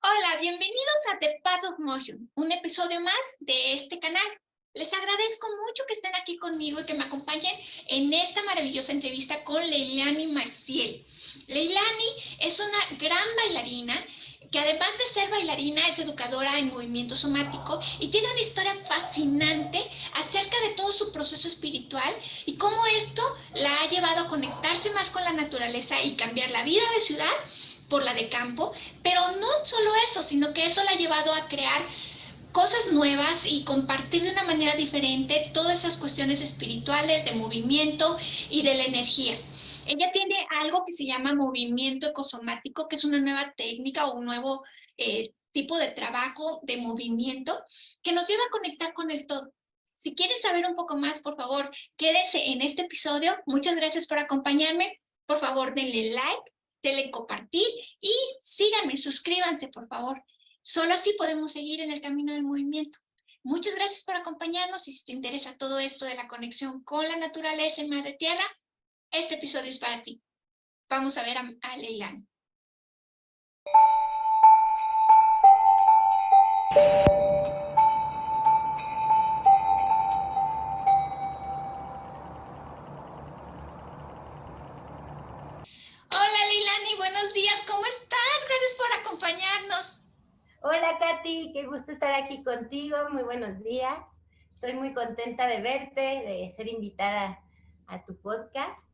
Hola, bienvenidos a The Path of Motion, un episodio más de este canal. Les agradezco mucho que estén aquí conmigo y que me acompañen en esta maravillosa entrevista con Leilani Maciel. Leilani es una gran bailarina que además de ser bailarina es educadora en movimiento somático y tiene una historia fascinante acerca de todo su proceso espiritual y cómo esto la ha llevado a conectarse más con la naturaleza y cambiar la vida de ciudad por la de campo, pero no solo eso, sino que eso la ha llevado a crear cosas nuevas y compartir de una manera diferente todas esas cuestiones espirituales, de movimiento y de la energía. Ella tiene algo que se llama movimiento ecosomático, que es una nueva técnica o un nuevo tipo de trabajo de movimiento que nos lleva a conectar con el todo. Si quieres saber un poco más, por favor, quédese en este episodio. Muchas gracias por acompañarme. Por favor, denle like, denle compartir y síganme, suscríbanse, por favor. Solo así podemos seguir en el camino del movimiento. Muchas gracias por acompañarnos y si te interesa todo esto de la conexión con la naturaleza y madre tierra, este episodio es para ti. Vamos a ver a Leilani. Hola Leilani, buenos días, ¿cómo estás? Gracias por acompañarnos. Hola Katy, qué gusto estar aquí contigo, muy buenos días. Estoy muy contenta de verte, de ser invitada a tu podcast.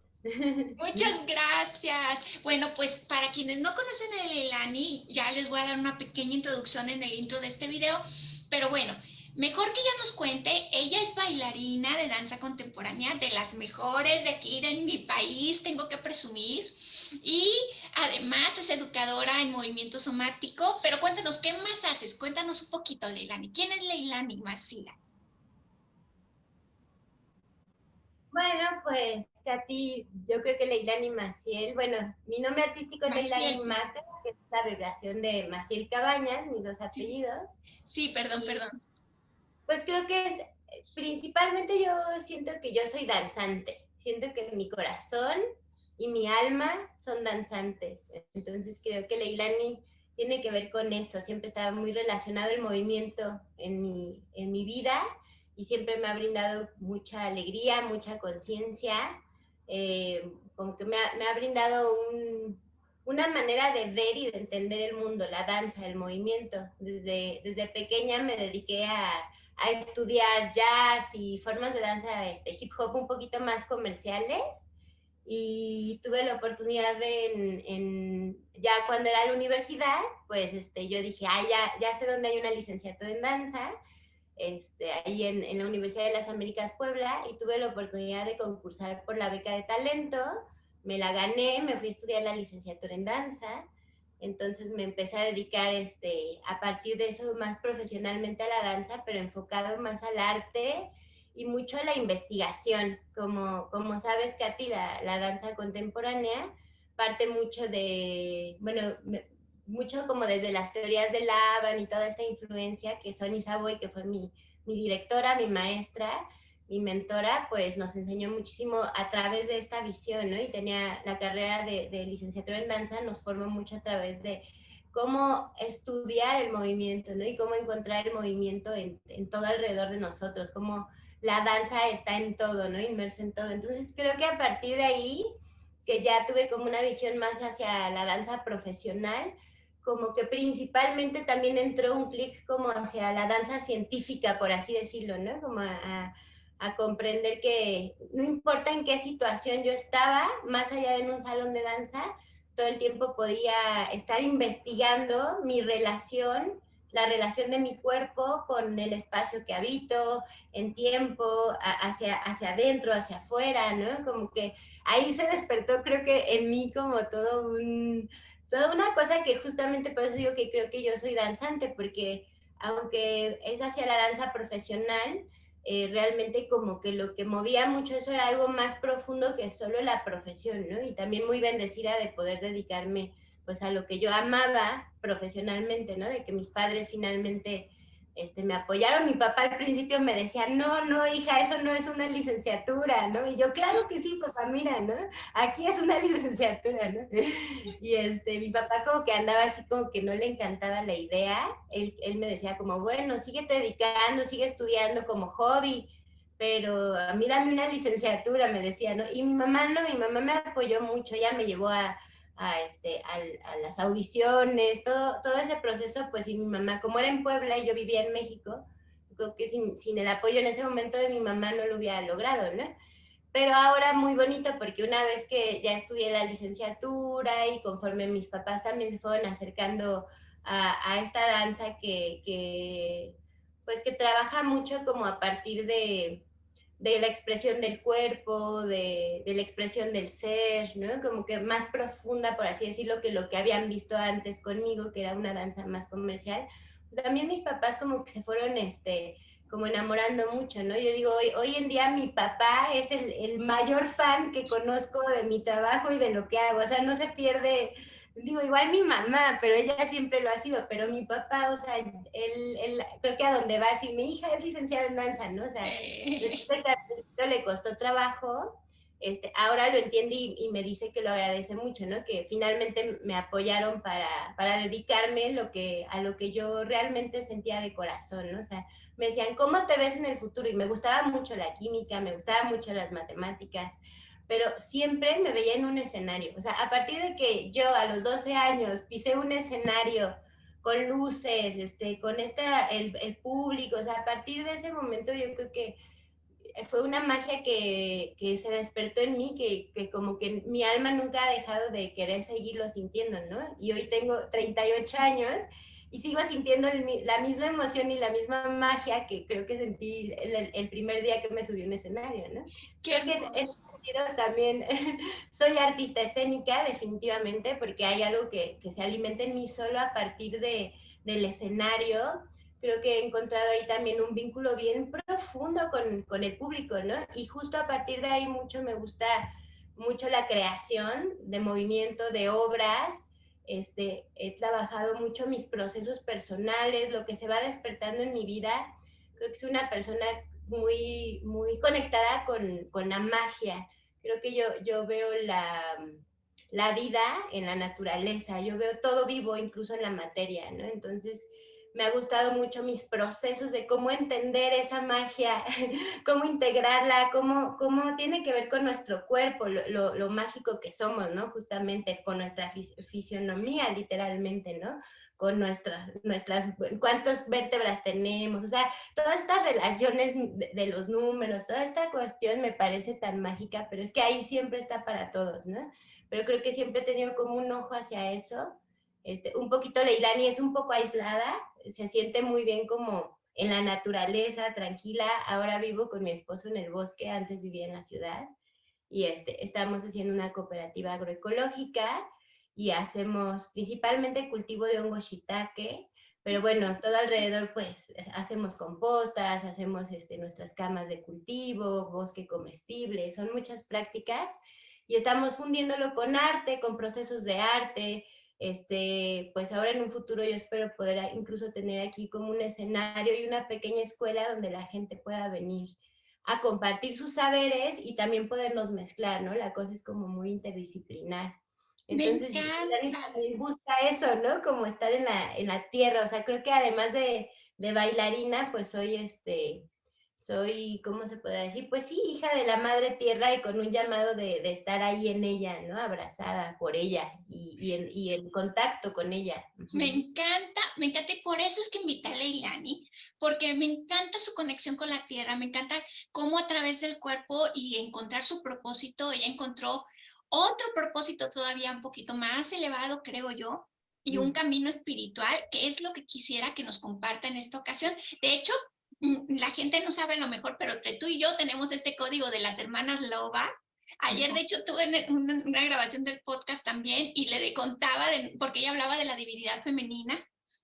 Muchas gracias. Bueno, pues para quienes no conocen a Leilani, ya les voy a dar una pequeña introducción en el intro de este video, pero bueno, mejor que ella nos cuente. Ella es bailarina de danza contemporánea, de las mejores de aquí, de mi país, tengo que presumir, y además es educadora en movimiento somático, pero cuéntanos, ¿qué más haces? Cuéntanos un poquito, Leilani. ¿Quién es Leilani Macilas? Bueno, pues Katy, yo creo que Leilani Maciel, bueno, mi nombre artístico es Leilani Maciel. Maca, que es la abreviación de Maciel Cabañas, mis dos apellidos. Sí, perdón, Y perdón. pues creo que es, principalmente yo siento que yo soy danzante, siento que mi corazón y mi alma son danzantes, entonces creo que Leilani tiene que ver con eso, siempre estaba muy relacionado el movimiento en mi vida y siempre me ha brindado mucha alegría, mucha conciencia, como que me ha brindado una manera de ver y de entender el mundo, la danza, el movimiento. Desde pequeña me dediqué a estudiar jazz y formas de danza hip hop un poquito más comerciales y tuve la oportunidad ya cuando era la universidad, pues yo dije, ya sé dónde hay una licenciatura en danza, ahí en la Universidad de las Américas Puebla, y tuve la oportunidad de concursar por la beca de talento, me la gané, me fui a estudiar la licenciatura en danza, entonces me empecé a dedicar a partir de eso más profesionalmente a la danza, pero enfocado más al arte y mucho a la investigación. Como sabes, Katy, la danza contemporánea parte mucho de, bueno, mucho como desde las teorías de Laban y toda esta influencia que Sonny Savoy, que fue mi directora, mi maestra, mi mentora, pues nos enseñó muchísimo a través de esta visión, ¿no? Y tenía la carrera de licenciatura en danza, nos formó mucho a través de cómo estudiar el movimiento, ¿no? Y cómo encontrar el movimiento en todo alrededor de nosotros, cómo la danza está en todo, ¿no? Inmerso en todo. Entonces creo que a partir de ahí, que ya tuve como una visión más hacia la danza profesional, como que principalmente también entró un clic como hacia la danza científica, por así decirlo, ¿no? Como a comprender que no importa en qué situación yo estaba, más allá de en un salón de danza, todo el tiempo podía estar investigando mi relación, la relación de mi cuerpo con el espacio que habito, en tiempo, hacia adentro, hacia afuera, ¿no? Como que ahí se despertó, creo que en mí como toda una cosa que justamente por eso digo que creo que yo soy danzante, porque aunque es hacia la danza profesional, realmente como que lo que movía mucho eso era algo más profundo que solo la profesión, ¿no? Y también muy bendecida de poder dedicarme pues a lo que yo amaba profesionalmente, ¿no? De que mis padres finalmente me apoyaron. Mi papá al principio me decía, no, no, hija, eso no es una licenciatura, ¿no? Y yo, claro que sí, papá, mira, ¿no? Aquí es una licenciatura, ¿no? Y mi papá como que andaba así como que no le encantaba la idea. Él me decía como, bueno, síguete dedicando, sigue estudiando como hobby, pero a mí dame una licenciatura, me decía, ¿no? Y mi mamá no, mi mamá me apoyó mucho, ella me llevó a las audiciones, todo ese proceso, pues, y mi mamá, como era en Puebla y yo vivía en México, creo que sin el apoyo en ese momento de mi mamá no lo hubiera logrado, ¿no? Pero ahora muy bonito porque una vez que ya estudié la licenciatura y conforme mis papás también se fueron acercando a esta danza pues que trabaja mucho como a partir de la expresión del cuerpo, de la expresión del ser, ¿no? Como que más profunda, por así decirlo, que lo que habían visto antes conmigo, que era una danza más comercial. Pues también mis papás como que se fueron, como enamorando mucho, ¿no? Yo digo, hoy en día mi papá es el mayor fan que conozco de mi trabajo y de lo que hago, o sea, no se pierde, digo, igual mi mamá, pero ella siempre lo ha sido, pero mi papá, o sea, él creo que a donde va, si mi hija es licenciada en danza, ¿no? O sea, después de que al principio le costó trabajo, ahora lo entiende y me dice que lo agradece mucho, ¿no? Que finalmente me apoyaron para dedicarme a lo que yo realmente sentía de corazón, ¿no? O sea, me decían, ¿cómo te ves en el futuro? Y me gustaba mucho la química, me gustaban mucho las matemáticas, pero siempre me veía en un escenario. O sea, a partir de que yo a los 12 años pisé un escenario con luces, con el público, o sea, a partir de ese momento yo creo que fue una magia que se despertó en mí, que como que mi alma nunca ha dejado de querer seguirlo sintiendo, ¿no? Y hoy tengo 38 años y sigo sintiendo la misma emoción y la misma magia que creo que sentí el primer día que me subí a un escenario, ¿no? Qué Creo que en ese hermoso. sentido también soy artista escénica, definitivamente, porque hay algo que se alimenta en mí solo a partir del escenario. Creo que he encontrado ahí también un vínculo bien profundo con el público, ¿no? Y justo a partir de ahí me gusta mucho la creación de movimiento, de obras. He trabajado mucho mis procesos personales, lo que se va despertando en mi vida. Creo que soy una persona muy, muy conectada con la magia. Creo que yo veo la vida en la naturaleza, yo veo todo vivo, incluso en la materia, ¿no? Entonces, me ha gustado mucho mis procesos de cómo entender esa magia, cómo integrarla, cómo tiene que ver con nuestro cuerpo, lo mágico que somos, ¿no? Justamente con nuestra fisionomía, literalmente, ¿no? Con cuántas vértebras tenemos, o sea, todas estas relaciones de los números, toda esta cuestión me parece tan mágica, pero es que ahí siempre está para todos, ¿no? Pero creo que siempre he tenido como un ojo hacia eso. Un poquito Leilani es un poco aislada, se siente muy bien como en la naturaleza, tranquila. Ahora vivo con mi esposo en el bosque, antes vivía en la ciudad. Y estamos haciendo una cooperativa agroecológica y hacemos principalmente cultivo de hongo shiitake, pero bueno, todo alrededor pues hacemos compostas, hacemos nuestras camas de cultivo, bosque comestible, son muchas prácticas y estamos fundiéndolo con arte, con procesos de arte. Pues ahora en un futuro yo espero poder incluso tener aquí como un escenario y una pequeña escuela donde la gente pueda venir a compartir sus saberes y también podernos mezclar, ¿no? La cosa es como muy interdisciplinar. Me Entonces, Dani encanta. también busca eso, ¿no? Como estar en la tierra, o sea, creo que además de bailarina, pues soy, ¿cómo se podrá decir? Pues sí, hija de la madre tierra y con un llamado de estar ahí en ella, ¿no? Abrazada por ella y en contacto con ella. Me encanta y por eso es que invité a Leilani, porque me encanta su conexión con la tierra, me encanta cómo a través del cuerpo y encontrar su propósito, ella encontró otro propósito todavía un poquito más elevado, creo yo, y un camino espiritual, que es lo que quisiera que nos comparta en esta ocasión. De hecho, la gente no sabe lo mejor, pero entre tú y yo tenemos este código de las hermanas Lobas. Ayer, de hecho, tuve una grabación del podcast también y le contaba, porque ella hablaba de la divinidad femenina,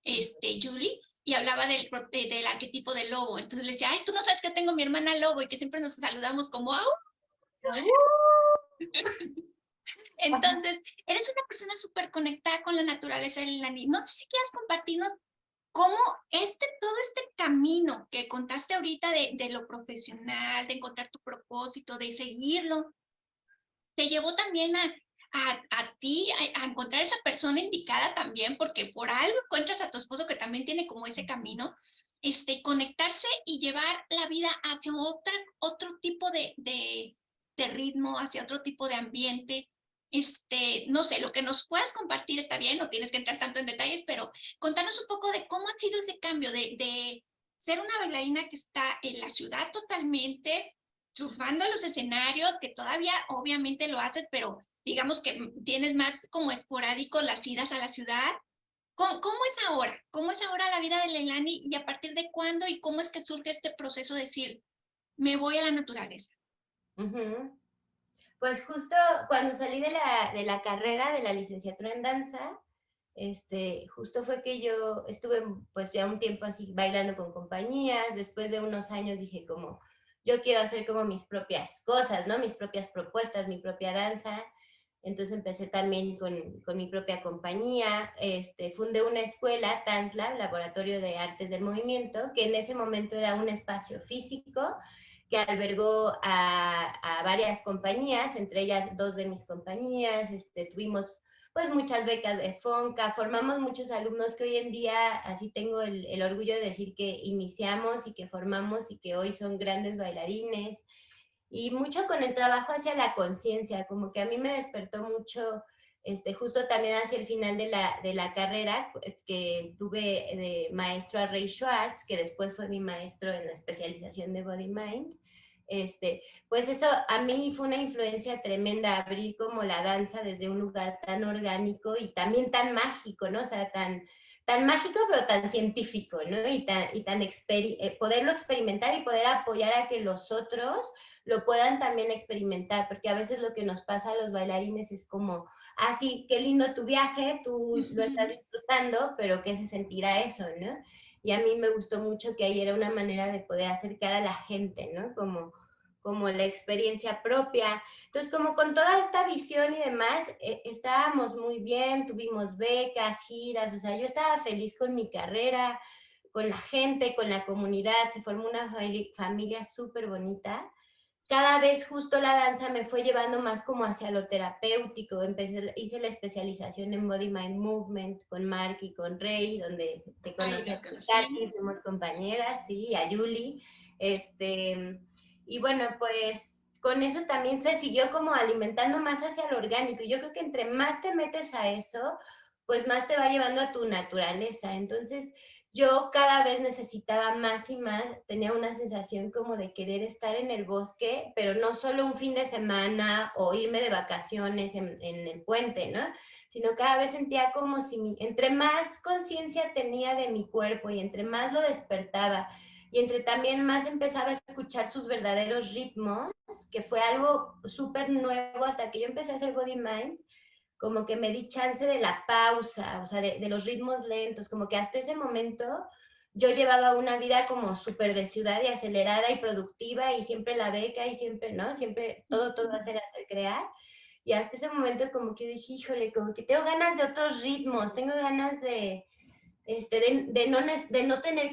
Julie, y hablaba del arquetipo del lobo. Entonces le decía, ay, tú no sabes que tengo mi hermana lobo y que siempre nos saludamos como, ¡au! Entonces, eres una persona súper conectada con la naturaleza, Leilani. No sé si quieras compartirnos ¿Cómo todo este camino que contaste ahorita de lo profesional, de encontrar tu propósito, de seguirlo, te llevó también a ti a encontrar esa persona indicada también, porque por algo encuentras a tu esposo que también tiene como ese camino, conectarse y llevar la vida hacia otro tipo de ritmo, hacia otro tipo de ambiente? No sé, lo que nos puedas compartir está bien, no tienes que entrar tanto en detalles, pero contanos un poco de cómo ha sido ese cambio de ser una bailarina que está en la ciudad totalmente, triunfando en los escenarios, que todavía obviamente lo haces, pero digamos que tienes más como esporádico las idas a la ciudad. ¿Cómo es ahora? ¿Cómo es ahora la vida de Leilani y a partir de cuándo y cómo es que surge este proceso de decir, me voy a la naturaleza? Ujú. Pues justo cuando salí de la carrera de la licenciatura en danza, justo fue que yo estuve pues ya un tiempo así bailando con compañías, después de unos años dije como, yo quiero hacer como mis propias cosas, ¿no? Mis propias propuestas, mi propia danza. Entonces empecé también con mi propia compañía, fundé una escuela, TANSLAB, Laboratorio de Artes del Movimiento, que en ese momento era un espacio físico que albergó a varias compañías, entre ellas dos de mis compañías, tuvimos pues muchas becas de FONCA, formamos muchos alumnos que hoy en día, así tengo el orgullo de decir que iniciamos y que formamos y que hoy son grandes bailarines, y mucho con el trabajo hacia la conciencia, como que a mí me despertó mucho, justo también hacia el final de la carrera, que tuve de maestro a Ray Schwartz, que después fue mi maestro en la especialización de Body Mind. Pues eso a mí fue una influencia tremenda, abrir como la danza desde un lugar tan orgánico y también tan mágico, ¿no? O sea, tan mágico pero tan científico, ¿no? Poderlo experimentar y poder apoyar a que los otros lo puedan también experimentar, porque a veces lo que nos pasa a los bailarines es como, ah, sí, qué lindo tu viaje, tú lo estás disfrutando, pero ¿qué se sentirá eso, no? Y a mí me gustó mucho que ahí era una manera de poder acercar a la gente, ¿no? Como la experiencia propia. Entonces, como con toda esta visión y demás, estábamos muy bien, tuvimos becas, giras, o sea, yo estaba feliz con mi carrera, con la gente, con la comunidad, se formó una familia súper bonita. Cada vez justo la danza me fue llevando más como hacia lo terapéutico. Hice la especialización en Body Mind Movement con Mark y con Rey, donde te Ahí conocí nos a ti, Katy, conocimos. fuimos compañeras, sí, a Yuli. Y bueno, pues con eso también se siguió como alimentando más hacia lo orgánico. Y yo creo que entre más te metes a eso, pues más te va llevando a tu naturaleza. Entonces, yo cada vez necesitaba más y más, tenía una sensación como de querer estar en el bosque, pero no solo un fin de semana o irme de vacaciones en el puente, ¿no? Sino cada vez sentía como si entre más conciencia tenía de mi cuerpo y entre más lo despertaba y entre también más empezaba a escuchar sus verdaderos ritmos, que fue algo súper nuevo hasta que yo empecé a hacer Body Mind, como que me di chance de la pausa, o sea, de los ritmos lentos, como que hasta ese momento yo llevaba una vida como súper de ciudad y acelerada y productiva y siempre la beca y siempre, ¿no? Siempre todo hacer, crear. Y hasta ese momento como que dije, híjole, como que tengo ganas de otros ritmos, tengo ganas de no tener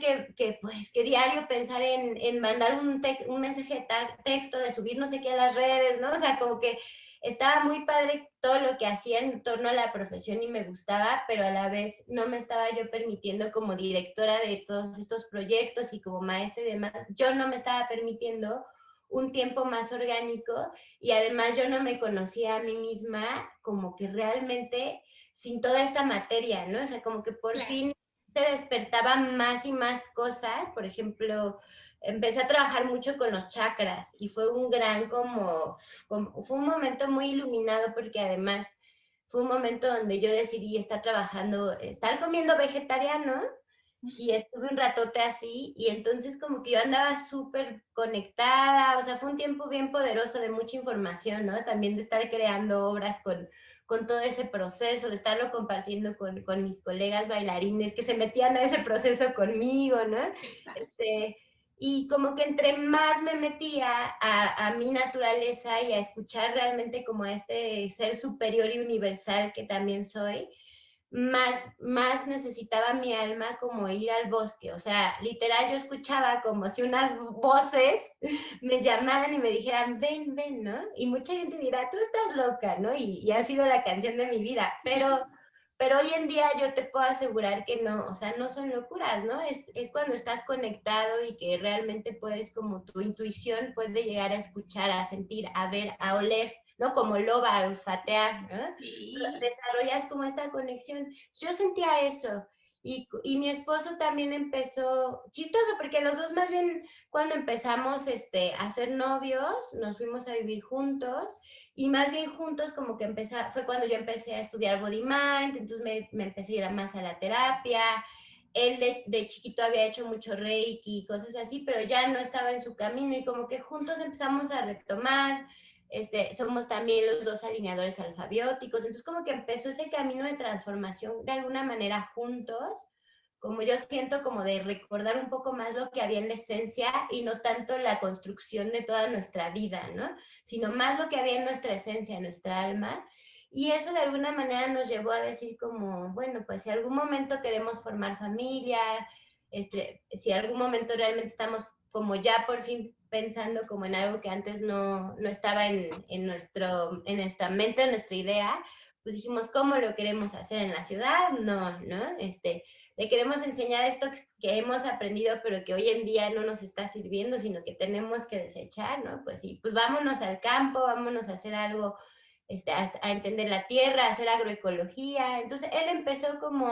pues, que diario pensar en mandar un mensaje de texto, de subir no sé qué a las redes, ¿no? O sea, como que estaba muy padre todo lo que hacía en torno a la profesión y me gustaba, pero a la vez no me estaba yo permitiendo como directora de todos estos proyectos y como maestra y demás, yo no me estaba permitiendo un tiempo más orgánico y además yo no me conocía a mí misma como que realmente sin toda esta materia, ¿no? O sea, como que por Claro. fin se despertaban más y más cosas. Por ejemplo, empecé a trabajar mucho con los chakras y fue un gran fue un momento muy iluminado porque además fue un momento donde yo decidí estar comiendo vegetariano y estuve un ratote así y entonces como que yo andaba súper conectada, o sea, fue un tiempo bien poderoso de mucha información, ¿no? También de estar creando obras con todo ese proceso, de estarlo compartiendo con mis colegas bailarines que se metían a ese proceso conmigo, ¿no? Y como que entre más me metía a mi naturaleza y a escuchar realmente como a este ser superior y universal que también soy, más necesitaba mi alma como ir al bosque. O sea, literal yo escuchaba como si unas voces me llamaran y me dijeran, ven, ven, ¿no? Y mucha gente dirá, tú estás loca, ¿no? Y ha sido la canción de mi vida, pero hoy en día yo te puedo asegurar que no, o sea, no son locuras, ¿no? Es cuando estás conectado y que realmente puedes, como tu intuición puede llegar a escuchar, a sentir, a ver, a oler, ¿no? Como loba, a olfatear, ¿no? Sí. Desarrollas como esta conexión. Yo sentía eso. Y mi esposo también empezó, chistoso, porque los dos más bien cuando empezamos a ser novios, nos fuimos a vivir juntos y más bien juntos como que fue cuando yo empecé a estudiar Body Mind, entonces me empecé a ir más a la terapia. Él de chiquito había hecho mucho Reiki y cosas así, pero ya no estaba en su camino y como que juntos empezamos a retomar. Somos también los dos alineadores alfabióticos, entonces como que empezó ese camino de transformación de alguna manera juntos, como yo siento como de recordar un poco más lo que había en la esencia y no tanto la construcción de toda nuestra vida, ¿no? Sino más lo que había en nuestra esencia, en nuestra alma. Y eso de alguna manera nos llevó a decir como, bueno, pues si algún momento queremos formar familia, si algún momento realmente estamos como ya por fin pensando como en algo que antes no estaba en nuestra mente, en nuestra idea, pues dijimos, ¿cómo lo queremos hacer en la ciudad? No, ¿no? Le queremos enseñar esto que hemos aprendido, pero que hoy en día no nos está sirviendo, sino que tenemos que desechar, ¿no? Pues sí, pues vámonos al campo, vámonos a hacer algo, a entender la tierra, a hacer agroecología. Entonces él empezó como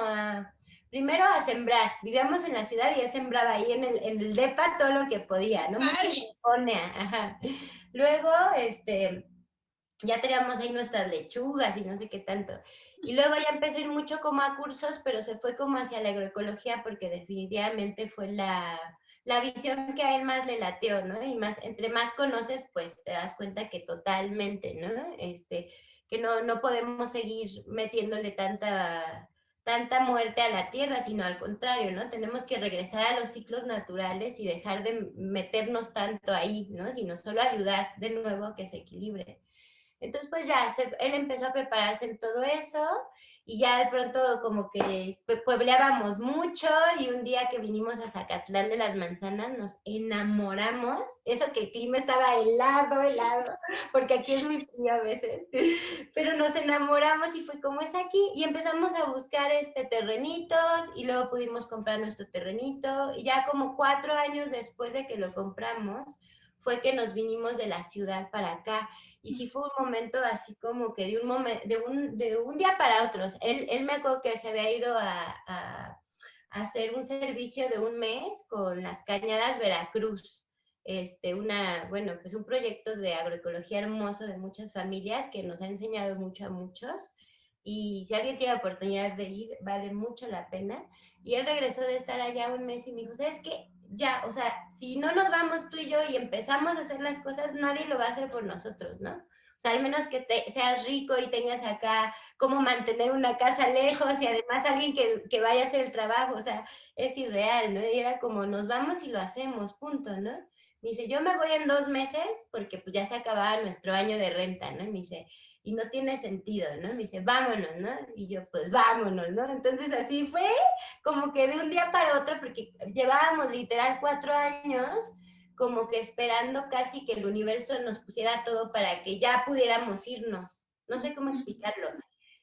primero a sembrar. Vivíamos en la ciudad y él sembraba ahí en el depa todo lo que podía, ¿no? Mucho Padre. hidroponía, ajá. Luego, ya teníamos ahí nuestras lechugas y no sé qué tanto. Y luego ya empezó a ir mucho como a cursos, pero se fue como hacia la agroecología porque definitivamente fue la visión que a él más le lateó, ¿no? Y más, entre más conoces, pues te das cuenta que totalmente, ¿no? Que no podemos seguir metiéndole tanta muerte a la tierra, sino al contrario, ¿no? Tenemos que regresar a los ciclos naturales y dejar de meternos tanto ahí, ¿no? Sino solo ayudar de nuevo a que se equilibre. Entonces, pues ya, él empezó a prepararse en todo eso y ya de pronto como que puebleábamos mucho y un día que vinimos a Zacatlán de las Manzanas nos enamoramos, eso que el clima estaba helado, helado, porque aquí es muy frío a veces, pero nos enamoramos y fue como es aquí y empezamos a buscar terrenitos y luego pudimos comprar nuestro terrenito y ya como 4 años después de que lo compramos fue que nos vinimos de la ciudad para acá. Y sí fue un momento así como que de un día para otro. Él me acuerdo que se había ido a hacer un servicio de un mes con las Cañadas Veracruz. Bueno, pues un proyecto de agroecología hermoso de muchas familias que nos ha enseñado mucho a muchos. Y si alguien tiene la oportunidad de ir, vale mucho la pena. Y él regresó de estar allá un mes y me dijo, ¿sabes qué? Ya, o sea, si no nos vamos tú y yo y empezamos a hacer las cosas, nadie lo va a hacer por nosotros, ¿no? O sea, al menos que seas rico y tengas acá cómo mantener una casa lejos y además alguien que vaya a hacer el trabajo, o sea, es irreal, ¿no? Y era como, nos vamos y lo hacemos, punto, ¿no? Me dice, yo me voy en 2 meses porque pues ya se acababa nuestro año de renta, ¿no? Y me dice, y no tiene sentido, ¿no? Me dice, vámonos, ¿no? Y yo, pues vámonos, ¿no? Entonces así fue como que de un día para otro, porque llevábamos literal 4 años como que esperando casi que el universo nos pusiera todo para que ya pudiéramos irnos. No sé cómo explicarlo.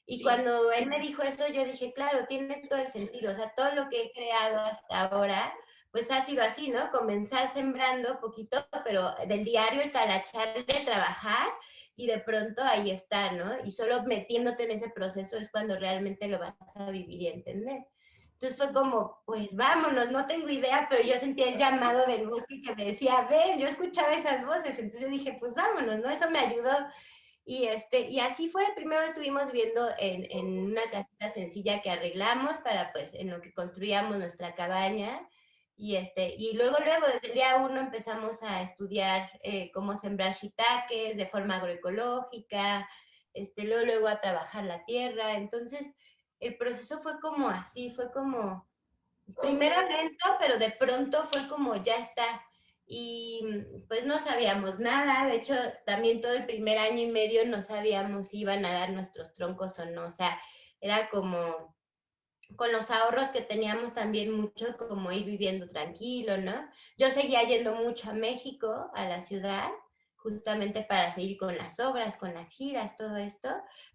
Y Sí. cuando él me dijo eso, yo dije, claro, tiene todo el sentido. O sea, todo lo que he creado hasta ahora, pues ha sido así, ¿no? Comenzar sembrando poquito, pero del diario, talacharle, trabajar, y de pronto ahí está, ¿no? Y solo metiéndote en ese proceso es cuando realmente lo vas a vivir y entender. Entonces fue como, pues vámonos, no tengo idea, pero yo sentía el llamado del bosque que me decía, ven, yo escuchaba esas voces, entonces yo dije, pues vámonos, ¿no? Eso me ayudó. Y así fue, primero estuvimos viviendo en una casita sencilla que arreglamos para, pues, en lo que construíamos nuestra cabaña, y luego, desde el día uno empezamos a estudiar cómo sembrar shiitakes de forma agroecológica, luego a trabajar la tierra, entonces el proceso fue como así, fue como, primero lento, pero de pronto fue como ya está. Y pues no sabíamos nada, de hecho también todo el primer año y medio no sabíamos si iban a dar nuestros troncos o no, o sea, era como, con los ahorros que teníamos también mucho como ir viviendo tranquilo, ¿no? Yo seguía yendo mucho a México, a la ciudad, justamente para seguir con las obras, con las giras, todo esto,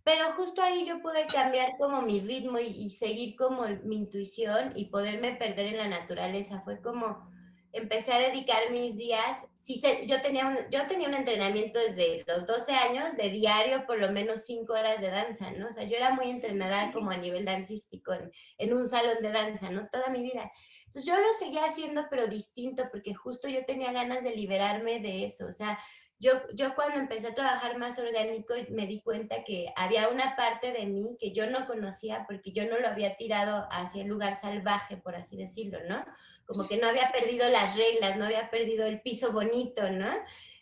pero justo ahí yo pude cambiar como mi ritmo y seguir como mi intuición y poderme perder en la naturaleza. Fue como empecé a dedicar mis días, sí, yo tenía un entrenamiento desde los 12 años de diario, por lo menos 5 horas de danza, ¿no? O sea, yo era muy entrenada como a nivel dancístico en un salón de danza, ¿no? Toda mi vida. Entonces yo lo seguía haciendo, pero distinto, porque justo yo tenía ganas de liberarme de eso. O sea, yo cuando empecé a trabajar más orgánico me di cuenta que había una parte de mí que yo no conocía porque yo no lo había tirado hacia el lugar salvaje, por así decirlo, ¿no? Como que no había perdido las reglas, no había perdido el piso bonito, ¿no?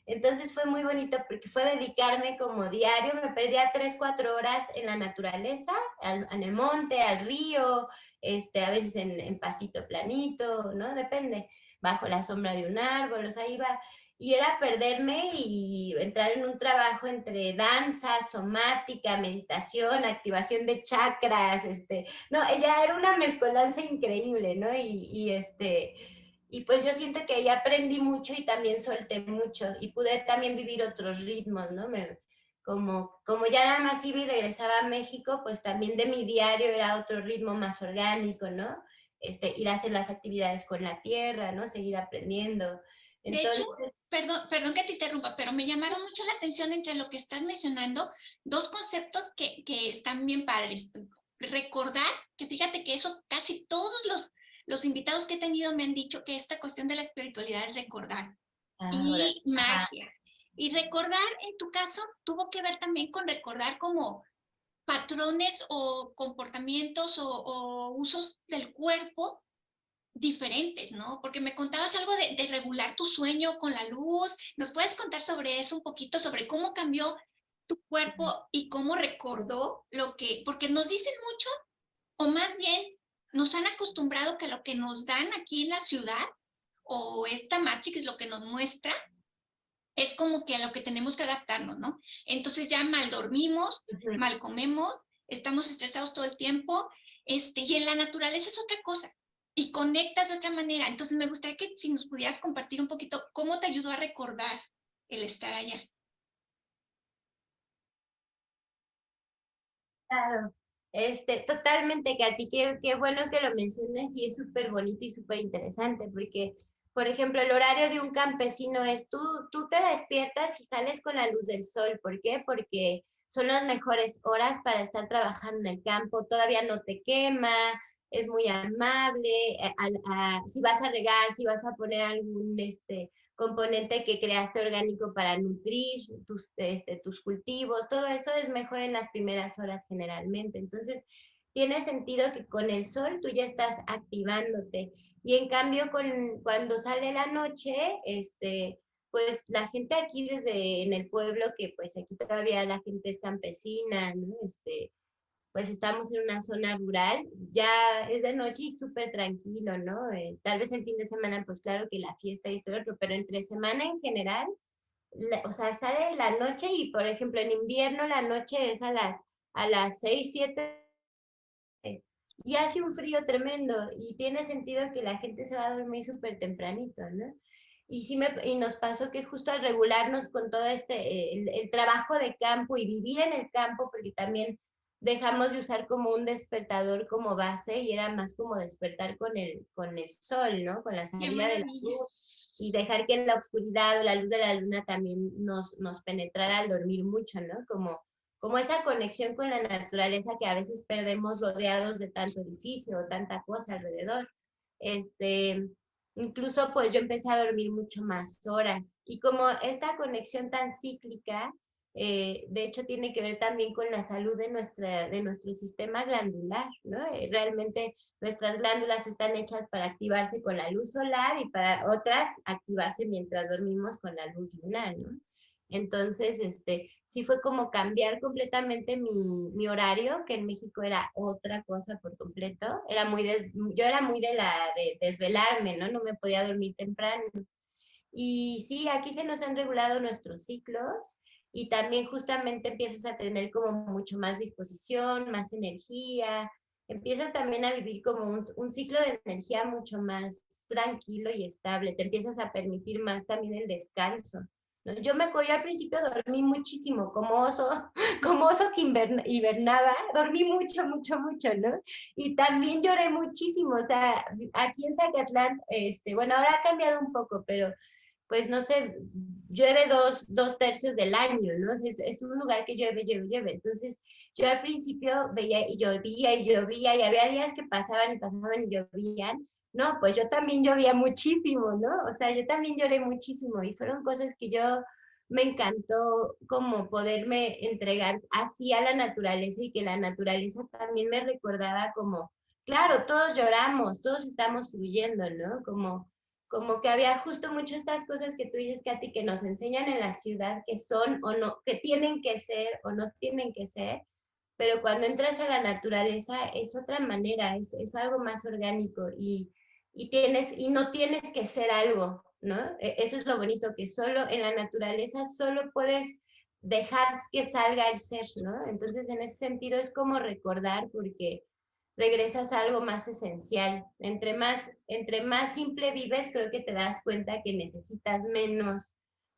Entonces fue muy bonito porque fue dedicarme como diario, me perdía 3, 4 horas en la naturaleza, en el monte, al río, a veces en pasito planito, ¿no? Depende, bajo la sombra de un árbol, o sea, iba, y era perderme y entrar en un trabajo entre danza, somática, meditación, activación de chakras, no, ella era una mezcolanza increíble, ¿no? Y pues yo siento que ahí aprendí mucho y también solté mucho y pude también vivir otros ritmos, ¿no? Como ya nada más iba y regresaba a México, pues también de mi diario era otro ritmo más orgánico, ¿no? Ir a hacer las actividades con la tierra, ¿no? Seguir aprendiendo. De hecho, Entonces, perdón que te interrumpa, pero me llamaron mucho la atención entre lo que estás mencionando, dos conceptos que están bien padres. Recordar, que fíjate que eso casi todos los invitados que he tenido me han dicho que esta cuestión de la espiritualidad es recordar. ahora, Y ajá, magia. Y recordar, en tu caso, tuvo que ver también con recordar como patrones o comportamientos o usos del cuerpo diferentes, ¿no? Porque me contabas algo de regular tu sueño con la luz. ¿Nos puedes contar sobre eso un poquito, sobre cómo cambió tu cuerpo y cómo recordó lo que, porque nos dicen mucho, o más bien nos han acostumbrado que lo que nos dan aquí en la ciudad, o esta Matrix lo que nos muestra, es como que a lo que tenemos que adaptarnos, ¿no? Entonces ya mal dormimos, ujú. mal comemos, estamos estresados todo el tiempo, y en la naturaleza es otra cosa, y conectas de otra manera. Entonces me gustaría que si nos pudieras compartir un poquito cómo te ayudó a recordar el estar allá. Claro. Totalmente, Katy, qué bueno que lo menciones y es súper bonito y súper interesante porque, por ejemplo, el horario de un campesino es tú te despiertas y sales con la luz del sol. ¿Por qué? Porque son las mejores horas para estar trabajando en el campo, todavía no te quema, es muy amable, si vas a regar, si vas a poner algún componente que creaste orgánico para nutrir tus cultivos, todo eso es mejor en las primeras horas generalmente. Entonces, tiene sentido que con el sol tú ya estás activándote. Y en cambio, cuando sale la noche, pues la gente aquí desde en el pueblo, que pues aquí todavía la gente es campesina, ¿no? Pues estamos en una zona rural, ya es de noche y súper tranquilo, ¿no? Tal vez en fin de semana, pues claro que la fiesta y todo otro, pero entre semana en general, o sea, sale la noche y, por ejemplo, en invierno la noche es a las 6 7 y hace un frío tremendo y tiene sentido que la gente se va a dormir súper tempranito, ¿no? Y nos pasó que justo al regularnos con todo el trabajo de campo y vivir en el campo, porque también dejamos de usar como un despertador como base y era más como despertar con el sol, ¿no? Con la ¡Qué salida de la maravilla! luz y dejar que la oscuridad o la luz de la luna también nos penetrara al dormir mucho, ¿no? Como esa conexión con la naturaleza que a veces perdemos rodeados de tanto edificio o tanta cosa alrededor. Este, Incluso pues yo empecé a dormir mucho más horas y como esta conexión tan cíclica, de hecho tiene que ver también con la salud de nuestro sistema glandular, ¿no? Realmente nuestras glándulas están hechas para activarse con la luz solar y para otras activarse mientras dormimos con la luz lunar, ¿no? Entonces, sí fue como cambiar completamente mi horario, que en México era otra cosa por completo. Yo era muy de desvelarme, ¿no? No me podía dormir temprano. Y sí, aquí se nos han regulado nuestros ciclos y también justamente empiezas a tener como mucho más disposición, más energía. empiezas también a vivir como un ciclo de energía mucho más tranquilo y estable, te empiezas a permitir más también el descanso, ¿no? Yo al principio dormí muchísimo, como oso, como oso que hibernaba, dormí mucho, mucho, mucho, ¿no? Y también lloré muchísimo, o sea, aquí en Zacatlán, bueno, ahora ha cambiado un poco, pero pues no sé, llueve dos tercios del año, ¿no? Es un lugar que llueve, llueve, llueve. Entonces, yo al principio veía y llovía, y había días que pasaban y llovían. No, pues yo también llovía muchísimo, ¿no? O sea, yo también lloré muchísimo y fueron cosas que yo me encantó como poderme entregar así a la naturaleza y que la naturaleza también me recordaba como, claro, todos lloramos, todos estamos fluyendo, ¿no? Como que había justo muchas estas cosas que tú dices, Katy, que nos enseñan en la ciudad que son o no, que tienen que ser o no tienen que ser, pero cuando entras a la naturaleza es otra manera, es algo más orgánico y no tienes que ser algo, ¿no? Eso es lo bonito, que solo en la naturaleza solo puedes dejar que salga el ser, ¿no? Entonces, en ese sentido es como recordar porque regresas a algo más esencial. Entre más simple vives, creo que te das cuenta que necesitas menos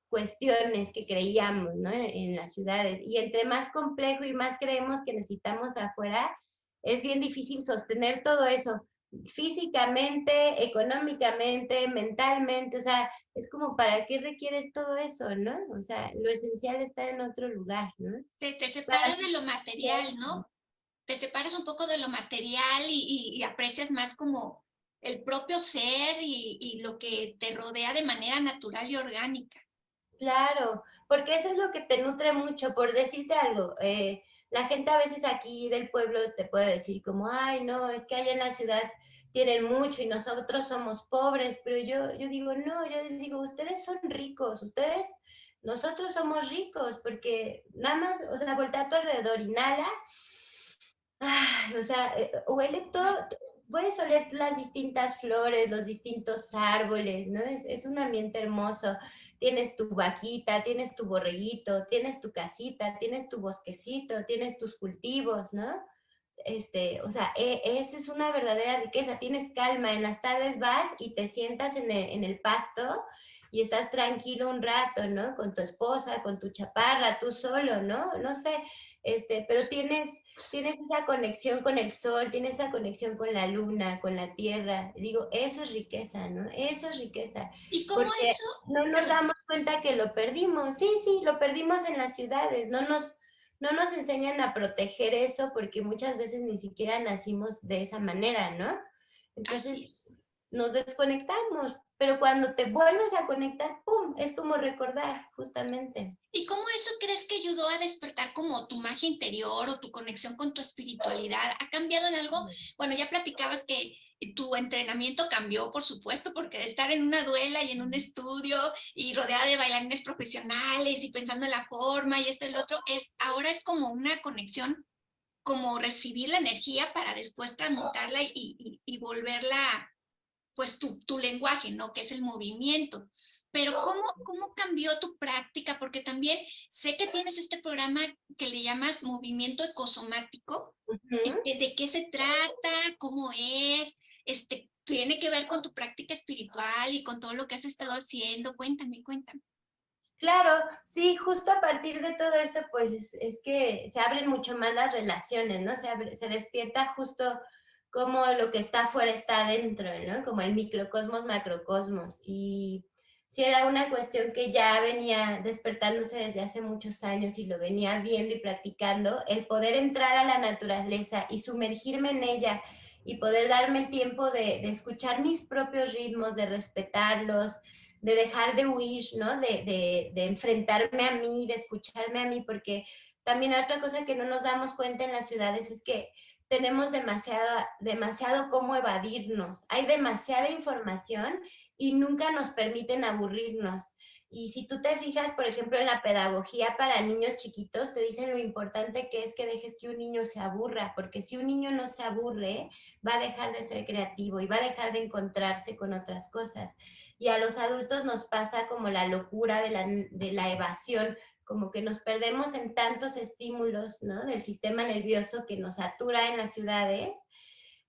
cuestiones que creíamos, ¿no? En las ciudades. Y entre más complejo y más creemos que necesitamos afuera, es bien difícil sostener todo eso físicamente, económicamente, mentalmente, o sea, es como, ¿para qué requieres todo eso, no? O sea, lo esencial está en otro lugar, ¿no? Te Para separas de lo material, mí, ¿no? Te separas un poco de lo material y aprecias más como el propio ser y lo que te rodea de manera natural y orgánica. claro, porque eso es lo que te nutre mucho, por decirte algo. La gente a veces aquí del pueblo te puede decir como, ay, no, es que allá en la ciudad tienen mucho y nosotros somos pobres, pero yo digo, no, yo les digo, ustedes son ricos, nosotros somos ricos, porque nada más, o sea, voltea a tu alrededor, inhala, ay, o sea, huele todo, puedes oler las distintas flores, los distintos árboles, ¿no? Es un ambiente hermoso. Tienes tu vaquita, tienes tu borreguito, tienes tu casita, tienes tu bosquecito, tienes tus cultivos, ¿no? O sea, esa es una verdadera riqueza. Tienes calma, en las tardes vas y te sientas en el pasto y estás tranquilo un rato, ¿no? Con tu esposa, con tu chaparra, tú solo, ¿no? No sé, pero tienes esa conexión con el sol, tienes esa conexión con la luna, con la tierra. Digo, eso es riqueza, ¿no? Eso es riqueza, ¿Y cómo porque eso? no nos Perdón. damos cuenta que lo perdimos. Sí, sí, lo perdimos en las ciudades, no nos enseñan a proteger eso porque muchas veces ni siquiera nacimos de esa manera, ¿no? Así Entonces es. nos desconectamos, pero cuando te vuelves a conectar, ¡pum! Es como recordar, justamente. ¿Y cómo eso crees que ayudó a despertar como tu magia interior o tu conexión con tu espiritualidad? ¿Ha cambiado en algo? Bueno, ya platicabas que tu entrenamiento cambió, por supuesto, porque de estar en una duela y en un estudio y rodeada de bailarines profesionales y pensando en la forma y esto y lo otro, ahora es como una conexión, como recibir la energía para después transmutarla y volverla pues tu lenguaje, ¿no? Que es el movimiento. Pero ¿cómo cambió tu práctica? Porque también sé que tienes este programa que le llamas movimiento ecosomático. Ujú. ¿De qué se trata? ¿Cómo es? ¿Tiene que ver con tu práctica espiritual y con todo lo que has estado haciendo? Cuéntame, cuéntame. Claro, sí, justo a partir de todo esto, pues es que se abren mucho más las relaciones, ¿no? Se despierta justo como lo que está afuera está adentro, ¿no? Como el microcosmos, macrocosmos. Y sí era una cuestión que ya venía despertándose desde hace muchos años y lo venía viendo y practicando, el poder entrar a la naturaleza y sumergirme en ella y poder darme el tiempo de escuchar mis propios ritmos, de respetarlos, de dejar de huir, ¿no? De enfrentarme a mí, de escucharme a mí, porque también otra cosa que no nos damos cuenta en las ciudades es que tenemos demasiado cómo evadirnos. Hay demasiada información y nunca nos permiten aburrirnos. Y si tú te fijas, por ejemplo, en la pedagogía para niños chiquitos, te dicen lo importante que es que dejes que un niño se aburra, porque si un niño no se aburre, va a dejar de ser creativo y va a dejar de encontrarse con otras cosas. Y a los adultos nos pasa como la locura de la evasión, como que nos perdemos en tantos estímulos, ¿no? Del sistema nervioso que nos satura en las ciudades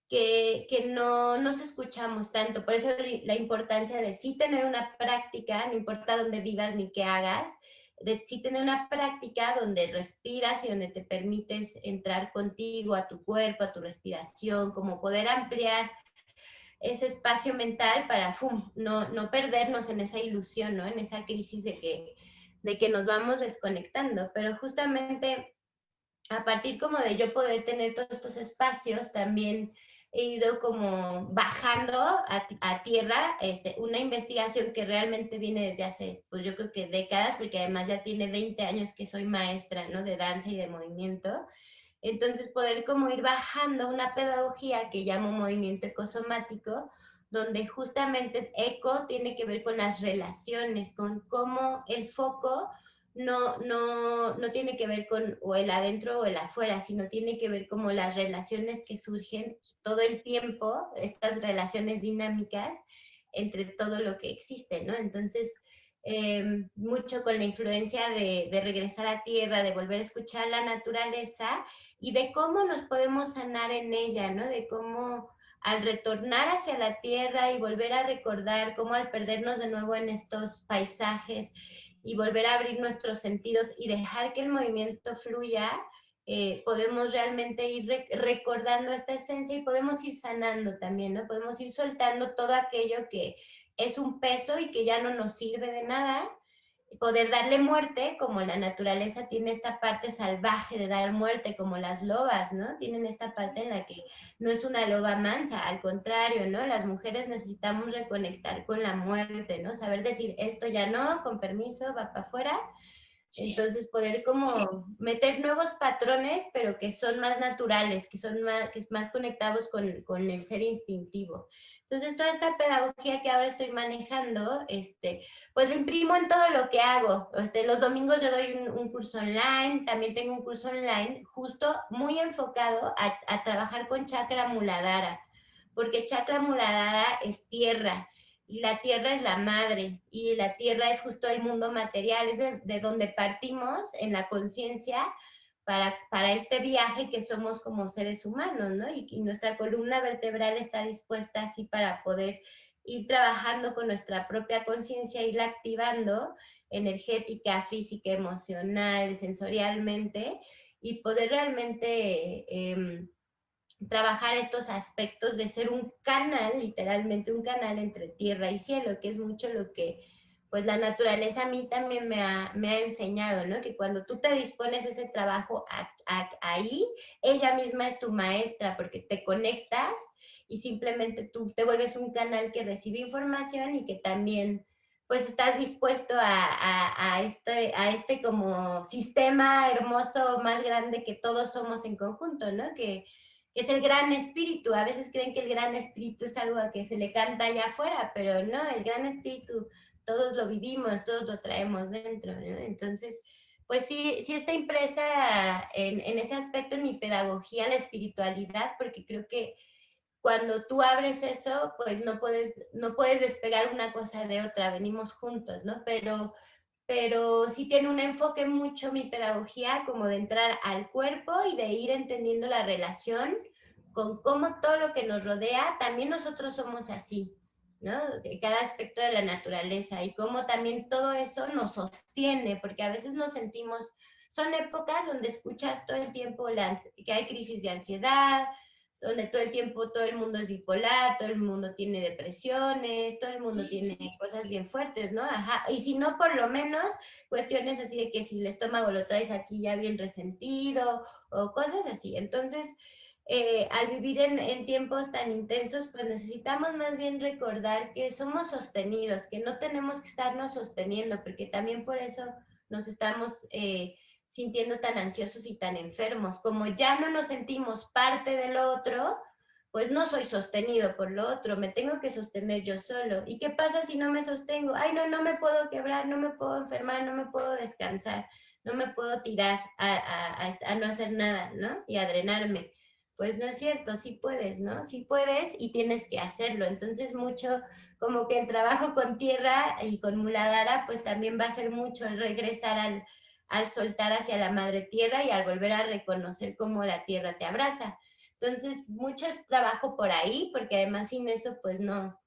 que no nos escuchamos tanto. Por eso la importancia de sí tener una práctica, no importa dónde vivas ni qué hagas, de sí tener una práctica donde respiras y donde te permites entrar contigo, a tu cuerpo, a tu respiración, como poder ampliar ese espacio mental para no perdernos en esa ilusión, ¿no? En esa crisis de que nos vamos desconectando. Pero justamente a partir como de yo poder tener todos estos espacios, también he ido como bajando a tierra una investigación que realmente viene desde hace, pues yo creo que décadas, porque además ya tiene 20 años que soy maestra, ¿no? De danza y de movimiento. Entonces, poder como ir bajando una pedagogía que llamo movimiento ecosomático, donde justamente eco tiene que ver con las relaciones, con cómo el foco no tiene que ver con o el adentro o el afuera, sino tiene que ver como las relaciones que surgen todo el tiempo, estas relaciones dinámicas entre todo lo que existe, ¿no? Entonces, mucho con la influencia de regresar a tierra, de volver a escuchar la naturaleza y de cómo nos podemos sanar en ella, ¿no? De cómo al retornar hacia la tierra y volver a recordar, cómo al perdernos de nuevo en estos paisajes y volver a abrir nuestros sentidos y dejar que el movimiento fluya, podemos realmente ir recordando esta esencia y podemos ir sanando también, ¿no? Podemos ir soltando todo aquello que es un peso y que ya no nos sirve de nada, poder darle muerte, como la naturaleza tiene esta parte salvaje de dar muerte, como las lobas, ¿no? Tienen esta parte en la que no es una loba mansa, al contrario, ¿no? Las mujeres necesitamos reconectar con la muerte, ¿no? Saber decir, esto ya no, con permiso, va para afuera. Sí, Entonces poder como meter nuevos patrones, pero que son más naturales, que son más, que es más conectados con el ser instintivo. Entonces toda esta pedagogía que ahora estoy manejando, pues lo imprimo en todo lo que hago. Los domingos yo doy un curso online, también tengo un curso online justo muy enfocado a trabajar con chakra muladhara, porque chakra muladhara es tierra, y la tierra es la madre, y la tierra es justo el mundo material, es de donde partimos en la conciencia para este viaje que somos como seres humanos, ¿no? Y nuestra columna vertebral está dispuesta así para poder ir trabajando con nuestra propia conciencia, irla activando energética, física, emocional, sensorialmente, y poder realmente trabajar estos aspectos de ser un canal, literalmente un canal entre tierra y cielo, que es mucho lo que pues la naturaleza a mí también me ha enseñado, ¿no? Que cuando tú te dispones ese trabajo ahí, ella misma es tu maestra porque te conectas y simplemente tú te vuelves un canal que recibe información y que también pues estás dispuesto a este como sistema hermoso más grande que todos somos en conjunto, ¿no? Que es el gran espíritu. A veces creen que el gran espíritu es algo a que se le canta allá afuera, pero no, el gran espíritu todos lo vivimos, todos lo traemos dentro, ¿no? Entonces, pues sí, sí está impresa en ese aspecto en mi pedagogía la espiritualidad, porque creo que cuando tú abres eso, pues no puedes despegar una cosa de otra, venimos juntos, ¿no? Pero sí tiene un enfoque mucho mi pedagogía como de entrar al cuerpo y de ir entendiendo la relación con cómo todo lo que nos rodea, también nosotros somos así, ¿no? Cada aspecto de la naturaleza y cómo también todo eso nos sostiene, porque a veces nos sentimos, son épocas donde escuchas todo el tiempo que hay crisis de ansiedad, donde todo el tiempo todo el mundo es bipolar, todo el mundo tiene depresiones, todo el mundo sí, tiene cosas bien fuertes, ¿no? Ajá. Y si no, por lo menos cuestiones así de que si el estómago lo traes aquí ya bien resentido o cosas así. Entonces, al vivir en tiempos tan intensos, pues necesitamos más bien recordar que somos sostenidos, que no tenemos que estarnos sosteniendo, porque también por eso nos estamos sintiendo tan ansiosos y tan enfermos. Como ya no nos sentimos parte del otro, pues no soy sostenido por lo otro, me tengo que sostener yo solo. ¿Y qué pasa si no me sostengo? Ay, no, no me puedo quebrar, no me puedo enfermar, no me puedo descansar, no me puedo tirar a no hacer nada, ¿no? Y a drenarme. Pues no es cierto, sí puedes, ¿no? Sí puedes y tienes que hacerlo. Entonces mucho como que el trabajo con tierra y con muladhara, pues también va a ser mucho el regresar al soltar hacia la madre tierra y al volver a reconocer cómo la tierra te abraza. Entonces, mucho es trabajo por ahí, porque además sin eso, pues no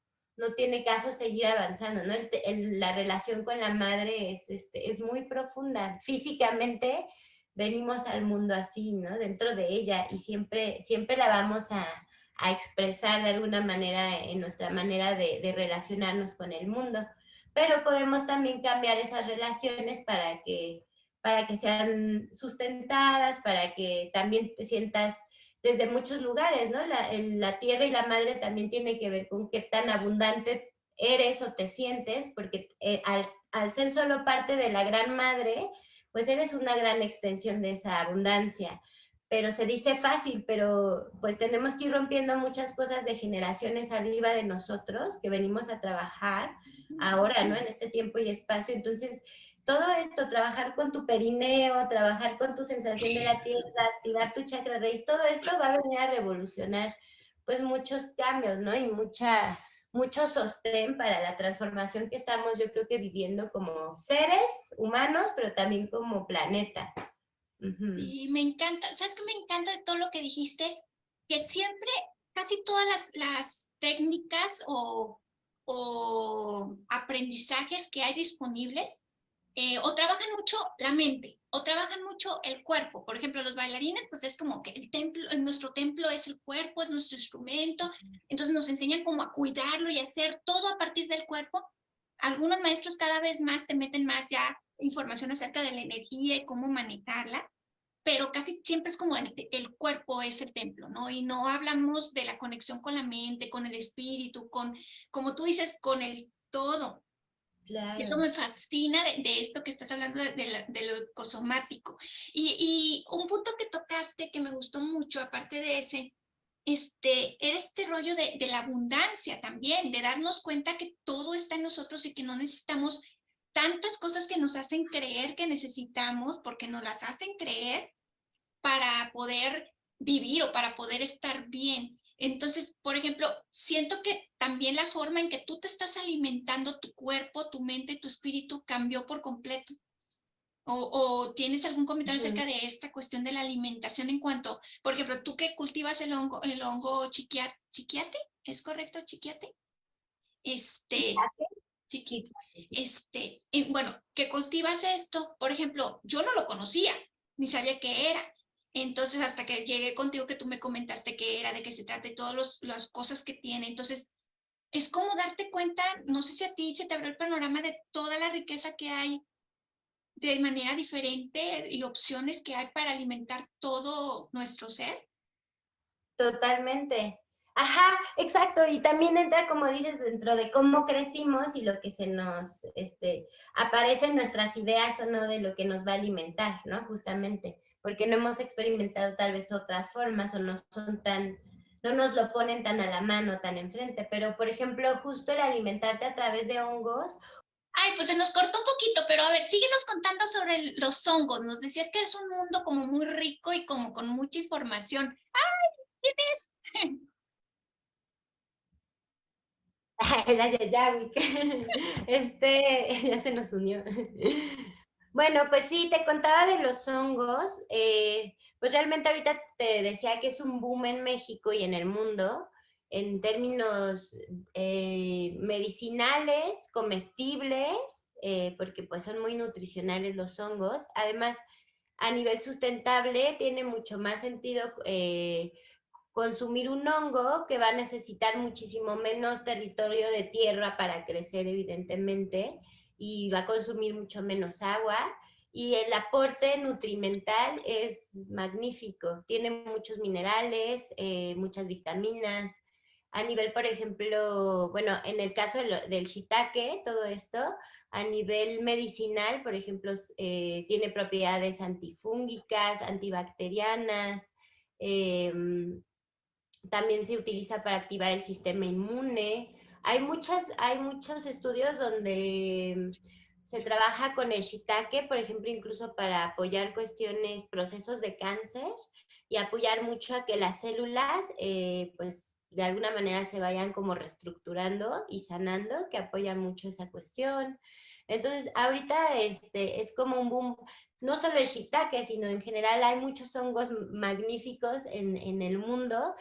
tiene caso seguir avanzando, ¿no? La relación con la madre es muy profunda. Físicamente venimos al mundo así, ¿no? Dentro de ella, y siempre la vamos a expresar de alguna manera en nuestra manera de relacionarnos con el mundo. Pero podemos también cambiar esas relaciones para que sean sustentadas, para que también te sientas desde muchos lugares, ¿no? La tierra y la madre también tiene que ver con qué tan abundante eres o te sientes, porque al ser solo parte de la gran madre, pues eres una gran extensión de esa abundancia. Pero se dice fácil, pero pues tenemos que ir rompiendo muchas cosas de generaciones arriba de nosotros que venimos a trabajar ahora, ¿no? En este tiempo y espacio. Entonces, todo esto, trabajar con tu perineo, trabajar con tu sensación de la tierra, activar tu chakra raíz, todo esto va a venir a revolucionar pues muchos cambios, ¿no? Y mucho sostén para la transformación que estamos, yo creo que viviendo como seres humanos, pero también como planeta. Y me encanta, ¿sabes qué me encanta de todo lo que dijiste? Que siempre, casi todas las técnicas o aprendizajes que hay disponibles, o trabajan mucho la mente, o trabajan mucho el cuerpo. Por ejemplo, los bailarines, pues es como que el templo, nuestro templo es el cuerpo, es nuestro instrumento, entonces nos enseñan como a cuidarlo y hacer todo a partir del cuerpo. Algunos maestros cada vez más te meten más ya información acerca de la energía y cómo manejarla, pero casi siempre es como el cuerpo es el templo, ¿no? Y no hablamos de la conexión con la mente, con el espíritu, como tú dices, con el todo. Eso Claro. me fascina de esto que estás hablando de lo ecosomático. Y un punto que tocaste que me gustó mucho, aparte de ese, era este rollo de la abundancia también, de darnos cuenta que todo está en nosotros y que no necesitamos tantas cosas que nos hacen creer que necesitamos, porque nos las hacen creer para poder vivir o para poder estar bien. Entonces, por ejemplo, siento que también la forma en que tú te estás alimentando, tu cuerpo, tu mente, tu espíritu cambió por completo. O tienes algún comentario acerca de esta cuestión de la alimentación en cuanto, por ejemplo, tú que cultivas el hongo chiquiate, ¿es correcto, chiquiate? Chiquito. Bueno, que cultivas esto, por ejemplo, yo no lo conocía, ni sabía qué era. Entonces, hasta que llegué contigo, que tú me comentaste qué era, de qué se trata y todas las cosas que tiene. Entonces, es como darte cuenta, no sé si a ti se te abrió el panorama de toda la riqueza que hay de manera diferente y opciones que hay para alimentar todo nuestro ser. Totalmente. Ajá, exacto. Y también entra, como dices, dentro de cómo crecimos y lo que se nos aparece en nuestras ideas o no de lo que nos va a alimentar, ¿no? Justamente, porque no hemos experimentado tal vez otras formas o no nos lo ponen tan a la mano, tan enfrente. Pero, por ejemplo, justo el alimentarte a través de hongos. Ay, pues se nos cortó un poquito, pero a ver, síguenos contando sobre los hongos. Nos decías que es un mundo como muy rico y como con mucha información. ¡Ay! ¿Quién es? La Yayabi, ya se nos unió. Bueno, pues sí, te contaba de los hongos. Pues realmente ahorita te decía que es un boom en México y en el mundo en términos medicinales, comestibles, porque pues son muy nutricionales los hongos. Además, a nivel sustentable tiene mucho más sentido consumir un hongo que va a necesitar muchísimo menos territorio de tierra para crecer, evidentemente, y va a consumir mucho menos agua. Y el aporte nutrimental es magnífico. Tiene muchos minerales, muchas vitaminas. A nivel, por ejemplo, bueno, en el caso del shiitake, todo esto, a nivel medicinal, por ejemplo, tiene propiedades antifúngicas, antibacterianas, eh, también se utiliza para activar el sistema inmune. Hay muchos estudios donde se trabaja con el shiitake, por ejemplo, incluso para apoyar cuestiones, procesos de cáncer y apoyar mucho a que las células, pues, de alguna manera se vayan como reestructurando y sanando, que apoya mucho esa cuestión. Entonces, ahorita es como un boom, no solo el shiitake, sino en general hay muchos hongos magníficos en el mundo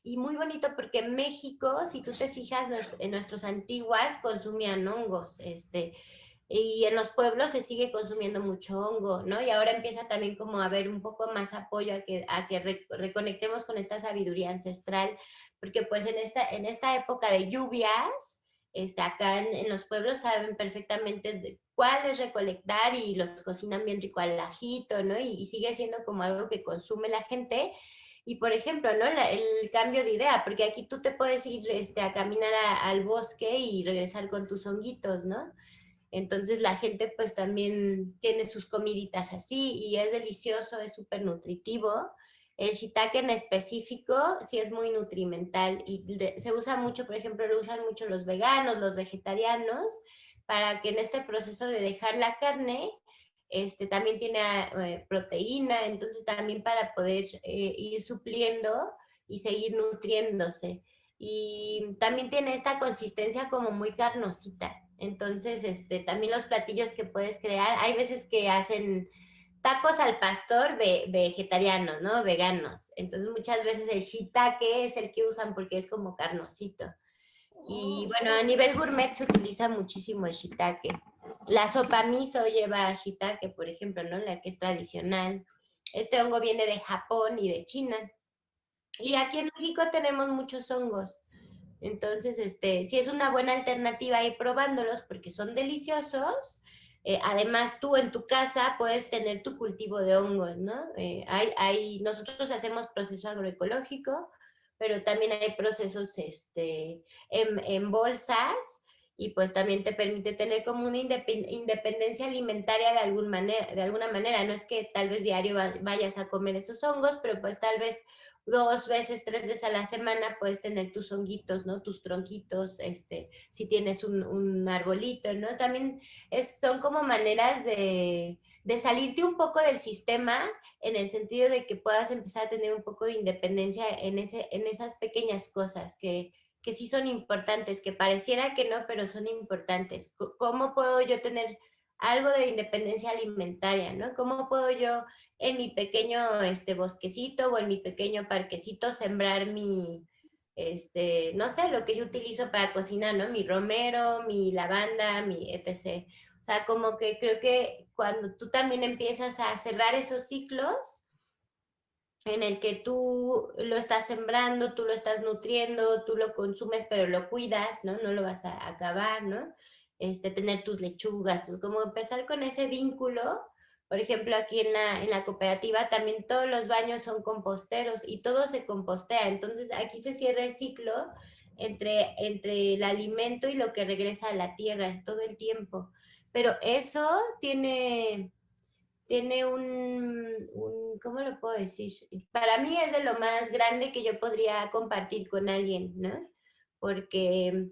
y muy bonito porque en México, si tú te fijas, en nuestros antiguas consumían hongos, y en los pueblos se sigue consumiendo mucho hongo, ¿no? Y ahora empieza también como a haber un poco más apoyo a que reconectemos con esta sabiduría ancestral, porque pues en esta época de lluvias, acá en los pueblos saben perfectamente cuál es recolectar y los cocinan bien rico al ajito, ¿no? Y sigue siendo como algo que consume la gente. Y por ejemplo, ¿no? El cambio de idea, porque aquí tú te puedes ir a caminar al bosque y regresar con tus honguitos, ¿no? Entonces la gente pues también tiene sus comiditas así y es delicioso, es súper nutritivo. El shiitake en específico sí es muy nutrimental y se usa mucho, por ejemplo, lo usan mucho los veganos, los vegetarianos, para que en este proceso de dejar la carne, también tiene proteína, entonces también para poder ir supliendo y seguir nutriéndose. Y también tiene esta consistencia como muy carnosita. Entonces, también los platillos que puedes crear, hay veces que hacen tacos al pastor vegetarianos, ¿no? Veganos. Entonces, muchas veces el shiitake es el que usan porque es como carnosito. Y Oh, bueno, a nivel gourmet se utiliza muchísimo el shiitake. La sopa miso lleva shiitake, por ejemplo, ¿no? La que es tradicional. Este hongo viene de Japón y de China. Y aquí en México tenemos muchos hongos. Entonces, sí es una buena alternativa ir probándolos porque son deliciosos. Además, tú en tu casa puedes tener tu cultivo de hongos, ¿no? Nosotros hacemos proceso agroecológico, pero también hay procesos en bolsas y pues también te permite tener como una independencia alimentaria de alguna manera. No es que tal vez diario vayas a comer esos hongos, pero pues tal vez 2 veces, 3 veces a la semana puedes tener tus honguitos, ¿no? Tus tronquitos, si tienes un arbolito, ¿no? También son como maneras de salirte un poco del sistema en el sentido de que puedas empezar a tener un poco de independencia en esas pequeñas cosas que sí son importantes, que pareciera que no, pero son importantes. ¿Cómo puedo yo tener algo de independencia alimentaria, ¿no? ¿Cómo puedo yo en mi pequeño bosquecito o en mi pequeño parquecito sembrar no sé, lo que yo utilizo para cocinar, ¿no? Mi romero, mi lavanda, mi etc. O sea, como que creo que cuando tú también empiezas a cerrar esos ciclos en el que tú lo estás sembrando, tú lo estás nutriendo, tú lo consumes, pero lo cuidas, ¿no? No lo vas a acabar, ¿no? Tener tus lechugas, como empezar con ese vínculo. Por ejemplo, aquí en la cooperativa también todos los baños son composteros y todo se compostea. Entonces aquí se cierra el ciclo entre el alimento y lo que regresa a la tierra todo el tiempo. Pero eso tiene ¿cómo lo puedo decir? Para mí es de lo más grande que yo podría compartir con alguien, ¿no? Porque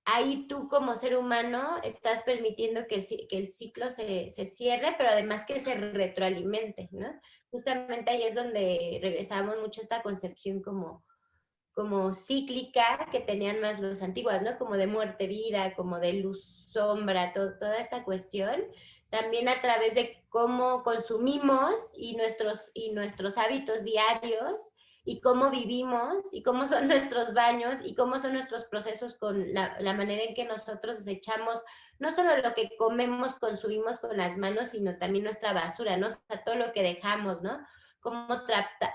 ahí tú como ser humano estás permitiendo que el ciclo se cierre, pero además que se retroalimente, ¿no? Justamente ahí es donde regresamos mucho a esta concepción como cíclica que tenían más los antiguos, ¿no? Como de muerte-vida, como de luz-sombra, toda esta cuestión, también a través de cómo consumimos y nuestros hábitos diarios y cómo vivimos y cómo son nuestros baños y cómo son nuestros procesos con la manera en que nosotros desechamos no solo lo que comemos, consumimos con las manos, sino también nuestra basura, ¿no? O sea, todo lo que dejamos, ¿no? Cómo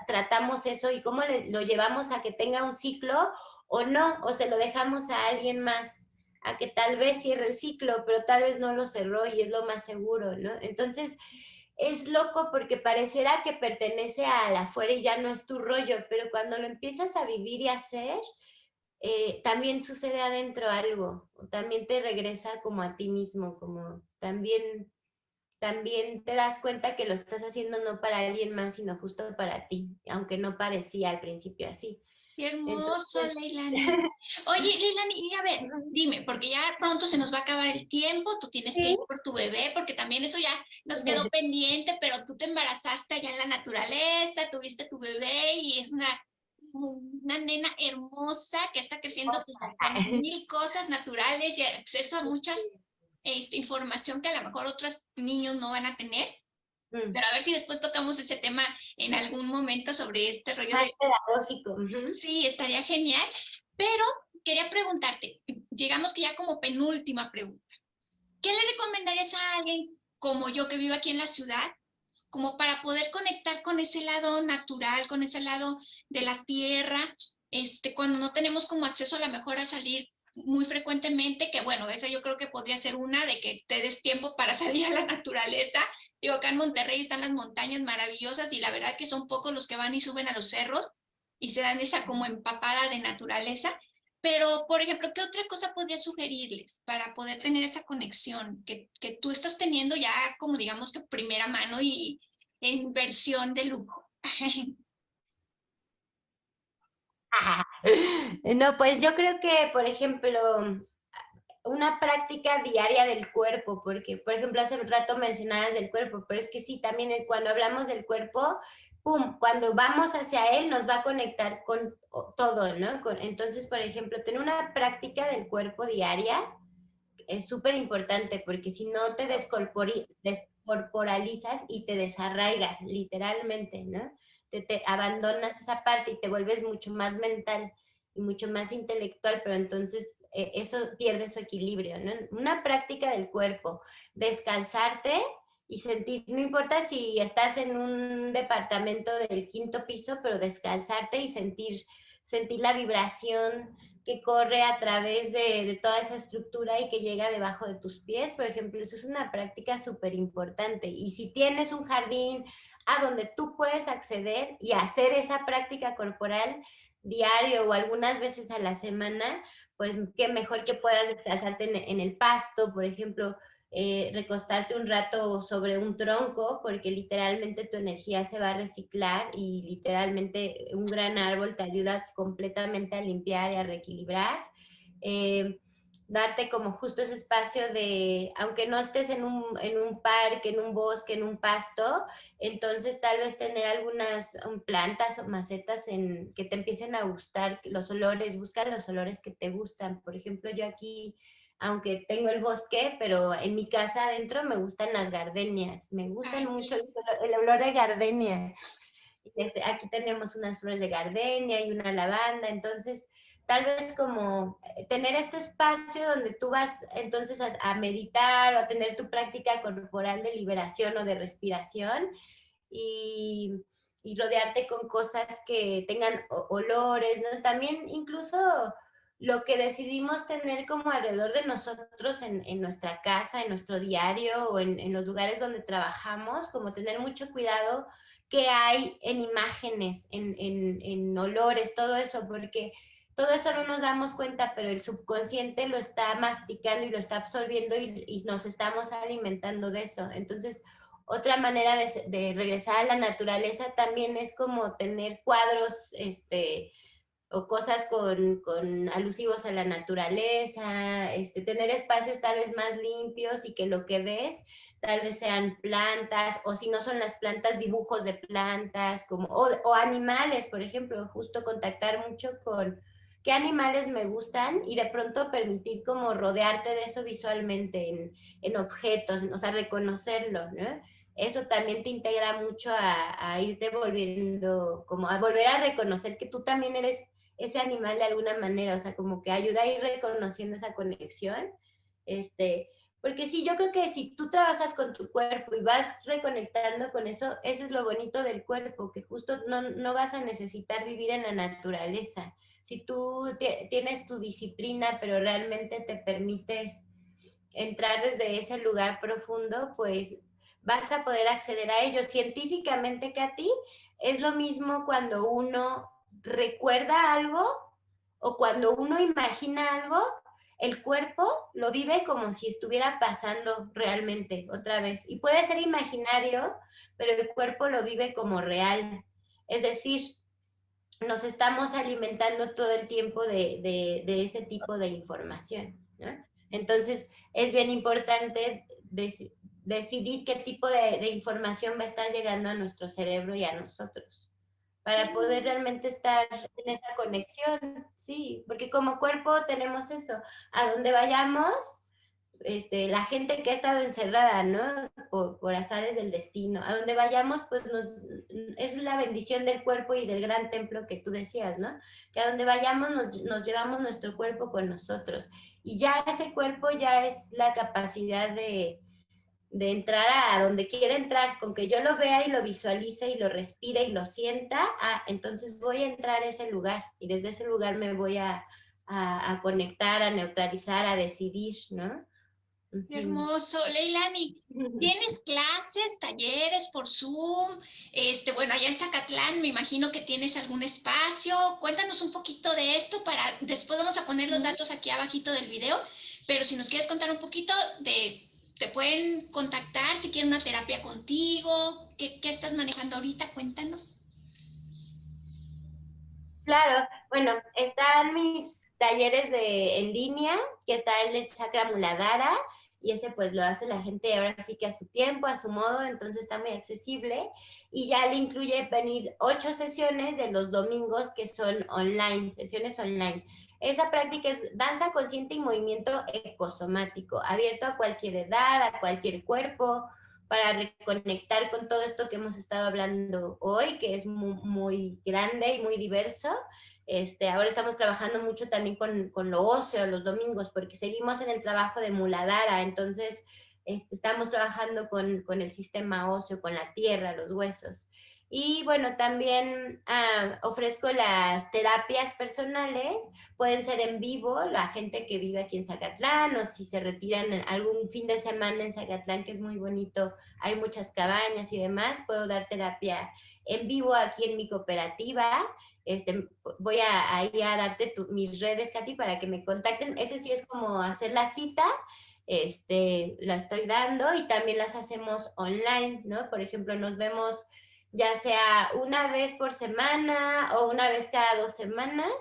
tratamos eso y cómo lo llevamos a que tenga un ciclo o no, o se lo dejamos a alguien más, a que tal vez cierre el ciclo, pero tal vez no lo cerró y es lo más seguro, ¿no? Entonces, es loco porque pareciera que pertenece a la afuera y ya no es tu rollo, pero cuando lo empiezas a vivir y a hacer, también sucede adentro algo, también te regresa como a ti mismo, como también te das cuenta que lo estás haciendo no para alguien más, sino justo para ti, aunque no parecía al principio así. qué hermoso, Entonces, Leilani. Oye, Leilani, y a ver, dime, porque ya pronto se nos va a acabar el tiempo, tú tienes que sí, ir por tu bebé, porque también eso ya nos quedó pendiente, pero tú te embarazaste allá en la naturaleza, tuviste tu bebé y es una nena hermosa que está creciendo con mil cosas naturales y acceso a muchas información que a lo mejor otros niños no van a tener. Mm. Pero a ver si después tocamos ese tema en algún momento sobre este rollo Más de... pedagógico. Sí, estaría genial. Pero quería preguntarte, llegamos que ya como penúltima pregunta. ¿Qué le recomendarías a alguien como yo que vivo aquí en la ciudad, como para poder conectar con ese lado natural, con ese lado de la tierra, cuando no tenemos como acceso a lo mejor a salir muy frecuentemente, que bueno, esa yo creo que podría ser una, de que te des tiempo para salir a la naturaleza? Digo, acá en Monterrey están las montañas maravillosas y la verdad que son pocos los que van y suben a los cerros y se dan esa como empapada de naturaleza. Pero, por ejemplo, ¿qué otra cosa podría sugerirles para poder tener esa conexión que tú estás teniendo ya como digamos que primera mano y en versión de lujo? No, pues yo creo que, por ejemplo, una práctica diaria del cuerpo, porque, por ejemplo, hace un rato mencionabas del cuerpo, pero es que sí, también cuando hablamos del cuerpo, pum, cuando vamos hacia él nos va a conectar con todo, ¿no? Entonces, por ejemplo, tener una práctica del cuerpo diaria es súper importante, porque si no te descorporalizas y te desarraigas, literalmente, ¿no? Te abandonas esa parte y te vuelves mucho más mental y mucho más intelectual, pero entonces eso pierde su equilibrio, ¿no? Una práctica del cuerpo, descansarte y sentir, no importa si estás en un departamento del quinto piso, pero descansarte y sentir la vibración que corre a través de toda esa estructura y que llega debajo de tus pies, por ejemplo, eso es una práctica súper importante. Y si tienes un jardín a donde tú puedes acceder y hacer esa práctica corporal diario o algunas veces a la semana, pues qué mejor que puedas desplazarte en el pasto, por ejemplo, recostarte un rato sobre un tronco, porque literalmente tu energía se va a reciclar y literalmente un gran árbol te ayuda completamente a limpiar y a reequilibrar. Eh, Darte como justo ese espacio de, aunque no estés en un parque, en un bosque, en un pasto, entonces tal vez tener algunas plantas o macetas que te empiecen a gustar, los olores, busca los olores que te gustan. Por ejemplo, yo aquí, aunque tengo el bosque, pero en mi casa adentro me gustan las gardenias, me gustan Ay, mucho el olor de gardenia. Aquí tenemos unas flores de gardenia y una lavanda, entonces tal vez como tener este espacio donde tú vas entonces a meditar o a tener tu práctica corporal de liberación o de respiración y, y rodearte con cosas que tengan olores, ¿no? También incluso lo que decidimos tener como alrededor de nosotros en nuestra casa, en nuestro diario o en los lugares donde trabajamos, como tener mucho cuidado que hay en imágenes, en olores, todo eso, porque todo eso no nos damos cuenta, pero el subconsciente lo está masticando y lo está absorbiendo y nos estamos alimentando de eso. Entonces, otra manera de regresar a la naturaleza también es como tener cuadros, o cosas con alusivos a la naturaleza, tener espacios tal vez más limpios y que lo que ves tal vez sean plantas, o si no son las plantas, dibujos de plantas, o animales, por ejemplo, justo contactar mucho con qué animales me gustan y de pronto permitir como rodearte de eso visualmente en objetos, o sea, reconocerlo, ¿no? Eso también te integra mucho a irte volviendo, como a volver a reconocer que tú también eres ese animal de alguna manera, o sea, como que ayuda a ir reconociendo esa conexión, porque sí, yo creo que si tú trabajas con tu cuerpo y vas reconectando con eso es lo bonito del cuerpo, que justo no vas a necesitar vivir en la naturaleza. Si tú tienes tu disciplina, pero realmente te permites entrar desde ese lugar profundo, pues vas a poder acceder a ello. Científicamente, Katy, es lo mismo cuando uno recuerda algo o cuando uno imagina algo, el cuerpo lo vive como si estuviera pasando realmente otra vez. Y puede ser imaginario, pero el cuerpo lo vive como real. Es decir, nos estamos alimentando todo el tiempo de ese tipo de información, ¿no? Entonces, es bien importante decidir qué tipo de información va a estar llegando a nuestro cerebro y a nosotros, para poder realmente estar en esa conexión, sí, porque como cuerpo tenemos eso, a donde vayamos, la gente que ha estado encerrada, ¿no? Por azares del destino. A donde vayamos, pues es la bendición del cuerpo y del gran templo que tú decías, ¿no? Que a donde vayamos nos llevamos nuestro cuerpo con nosotros. Y ya ese cuerpo ya es la capacidad de entrar a donde quiera entrar, con que yo lo vea y lo visualice y lo respire y lo sienta, entonces voy a entrar a ese lugar y desde ese lugar me voy a conectar, a neutralizar, a decidir, ¿no? Qué hermoso. Leilani, ¿tienes clases, talleres por Zoom? Bueno, allá en Zacatlán me imagino que tienes algún espacio. Cuéntanos un poquito de esto para, después vamos a poner los datos aquí abajito del video, pero si nos quieres contar un poquito te pueden contactar si quieren una terapia contigo, ¿qué estás manejando ahorita? Cuéntanos. Claro, bueno, están mis talleres en línea, que está el de Chakra Muladhara, y ese pues lo hace la gente ahora sí que a su tiempo, a su modo, entonces está muy accesible, y ya le incluye venir 8 sesiones de los domingos que son online, sesiones online. Esa práctica es danza consciente y movimiento ecosomático, abierto a cualquier edad, a cualquier cuerpo, para reconectar con todo esto que hemos estado hablando hoy, que es muy, muy grande y muy diverso. Ahora estamos trabajando mucho también con lo óseo los domingos, porque seguimos en el trabajo de Muladhara, entonces estamos trabajando con el sistema óseo, con la tierra, los huesos. Y bueno, también ofrezco las terapias personales, pueden ser en vivo, la gente que vive aquí en Zacatlán, o si se retiran algún fin de semana en Zacatlán, que es muy bonito, hay muchas cabañas y demás, puedo dar terapia en vivo aquí en mi cooperativa. Voy ahí a darte mis redes, Katy, para que me contacten. Ese sí es como hacer la cita, la estoy dando y también las hacemos online, ¿no? Por ejemplo, nos vemos ya sea una vez por semana o una vez cada 2 semanas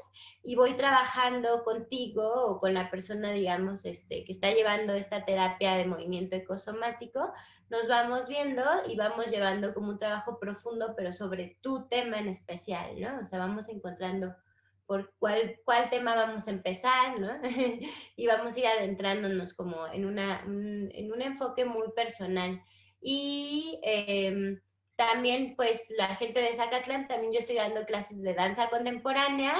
y voy trabajando contigo o con la persona, digamos, que está llevando esta terapia de movimiento ecosomático, nos vamos viendo y vamos llevando como un trabajo profundo, pero sobre tu tema en especial, ¿no? O sea, vamos encontrando por cuál tema vamos a empezar, ¿no? Y vamos a ir adentrándonos como en un enfoque muy personal. Y también, pues, la gente de Zacatlán, también yo estoy dando clases de danza contemporánea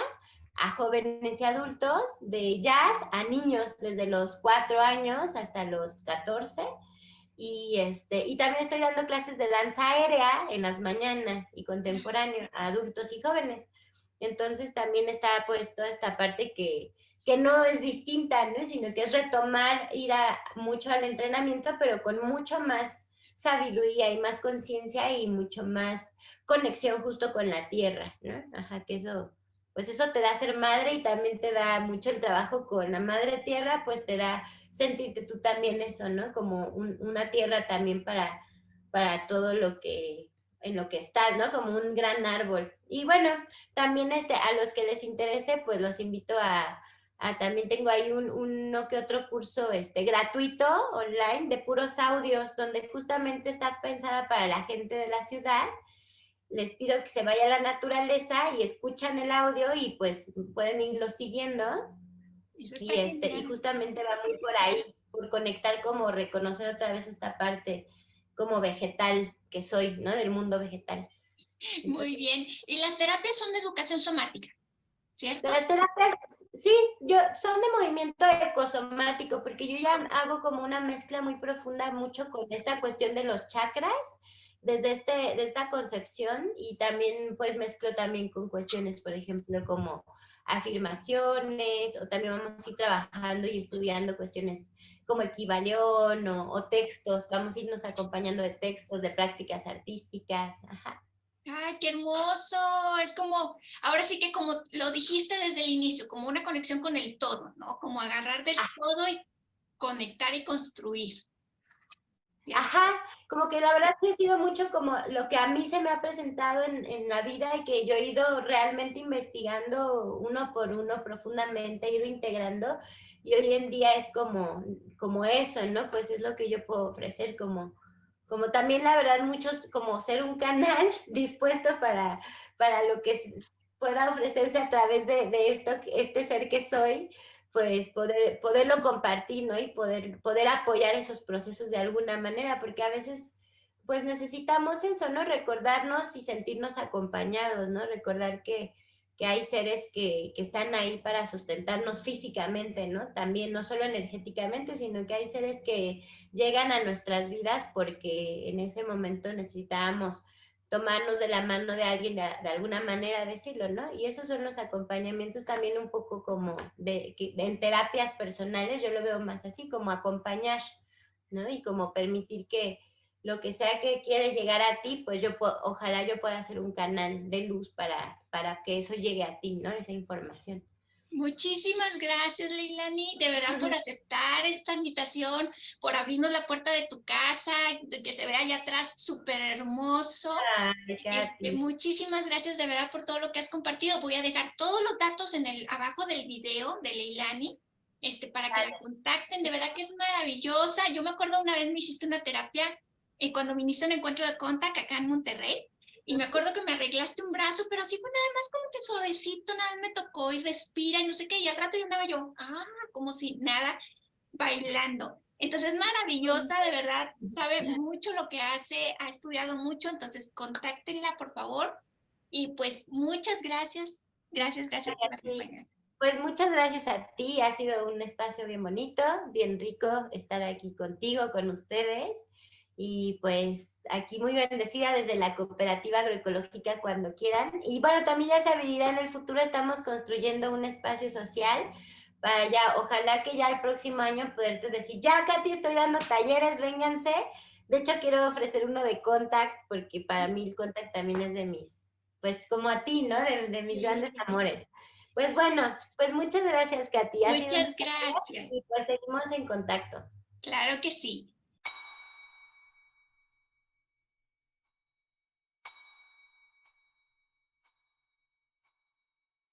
a jóvenes y adultos, de jazz a niños desde los 4 años hasta los 14. Y también estoy dando clases de danza aérea en las mañanas y contemporáneo a adultos y jóvenes. Entonces también está pues toda esta parte que no es distinta, ¿no? Sino que es retomar, ir mucho al entrenamiento, pero con mucho más sabiduría y más conciencia y mucho más conexión justo con la tierra, ¿no? Ajá, que eso, pues eso te da ser madre y también te da mucho el trabajo con la madre tierra, pues te da sentirte tú también eso, ¿no? Como una tierra también para todo lo que, en lo que estás, ¿no? Como un gran árbol. Y bueno, también a los que les interese, pues los invito también tengo ahí uno que otro curso gratuito online de puros audios, donde justamente está pensada para la gente de la ciudad. Les pido que se vaya a la naturaleza y escuchan el audio y pues pueden irlo siguiendo y justamente va muy por ahí, por conectar, como reconocer otra vez esta parte como vegetal que soy, ¿no? Del mundo vegetal. Muy bien. Y las terapias son de educación somática, ¿cierto? Las terapias, sí, son de movimiento ecosomático, porque yo ya hago como una mezcla muy profunda mucho con esta cuestión de los chakras, de esta concepción, y también pues mezclo también con cuestiones, por ejemplo, como afirmaciones, o también vamos a ir trabajando y estudiando cuestiones como el Kybalión o textos, vamos a irnos acompañando de textos, de prácticas artísticas, ajá. ¡Ay, qué hermoso! Es como, ahora sí que como lo dijiste desde el inicio, como una conexión con el todo, ¿no? Como agarrar del todo y conectar y construir. ¿Cierto? Ajá, como que la verdad sí ha sido mucho como lo que a mí se me ha presentado en la vida y que yo he ido realmente investigando uno por uno profundamente, he ido integrando y hoy en día es como eso, ¿no? Pues es lo que yo puedo ofrecer como también la verdad muchos como ser un canal dispuesto para lo que pueda ofrecerse a través de esto, este ser que soy, pues poderlo compartir, ¿no? Y poder apoyar esos procesos de alguna manera, porque a veces pues necesitamos eso, ¿no? Recordarnos y sentirnos acompañados, ¿no? Recordar que hay seres que están ahí para sustentarnos físicamente, ¿no? También, no solo energéticamente, sino que hay seres que llegan a nuestras vidas porque en ese momento necesitábamos tomarnos de la mano de alguien, de alguna manera decirlo, ¿no? Y esos son los acompañamientos también un poco como en terapias personales, yo lo veo más así, como acompañar, ¿no? Y como permitir que lo que sea que quiere llegar a ti, pues ojalá yo pueda ser un canal de luz para que eso llegue a ti, ¿no? Esa información. Muchísimas gracias, Leilani, de verdad por aceptar esta invitación, por abrirnos la puerta de tu casa, de que se vea allá atrás súper hermoso. Ay, Katy. Muchísimas gracias de verdad por todo lo que has compartido. Voy a dejar todos los datos abajo del video de Leilani, para que la contacten. De verdad que es maravillosa. Yo me acuerdo una vez me hiciste una terapia cuando viniste a un encuentro de Contact acá en Monterrey. Y me acuerdo que me arreglaste un brazo, pero así fue nada más como que suavecito, nada más me tocó y respira y no sé qué. Y al rato ya andaba yo, como si nada, bailando. Entonces, maravillosa, de verdad, sabe mucho lo que hace, ha estudiado mucho, entonces contáctenla, por favor. Y pues muchas gracias, gracias por acompañarme. Pues muchas gracias a ti, ha sido un espacio bien bonito, bien rico estar aquí contigo, con ustedes. Y pues aquí muy bendecida desde la Cooperativa Agroecológica cuando quieran. Y bueno, también ya se abrirá en el futuro, estamos construyendo un espacio social para ya, ojalá que ya el próximo año poderte decir, ya Katy, estoy dando talleres, vénganse. De hecho, quiero ofrecer uno de Contact, porque para mí el Contact también es de mis, pues como a ti, ¿no? De mis grandes amores. Pues bueno, pues muchas gracias, Katy. Ha sido un Muchas placer gracias. y pues seguimos en contacto. Claro que sí.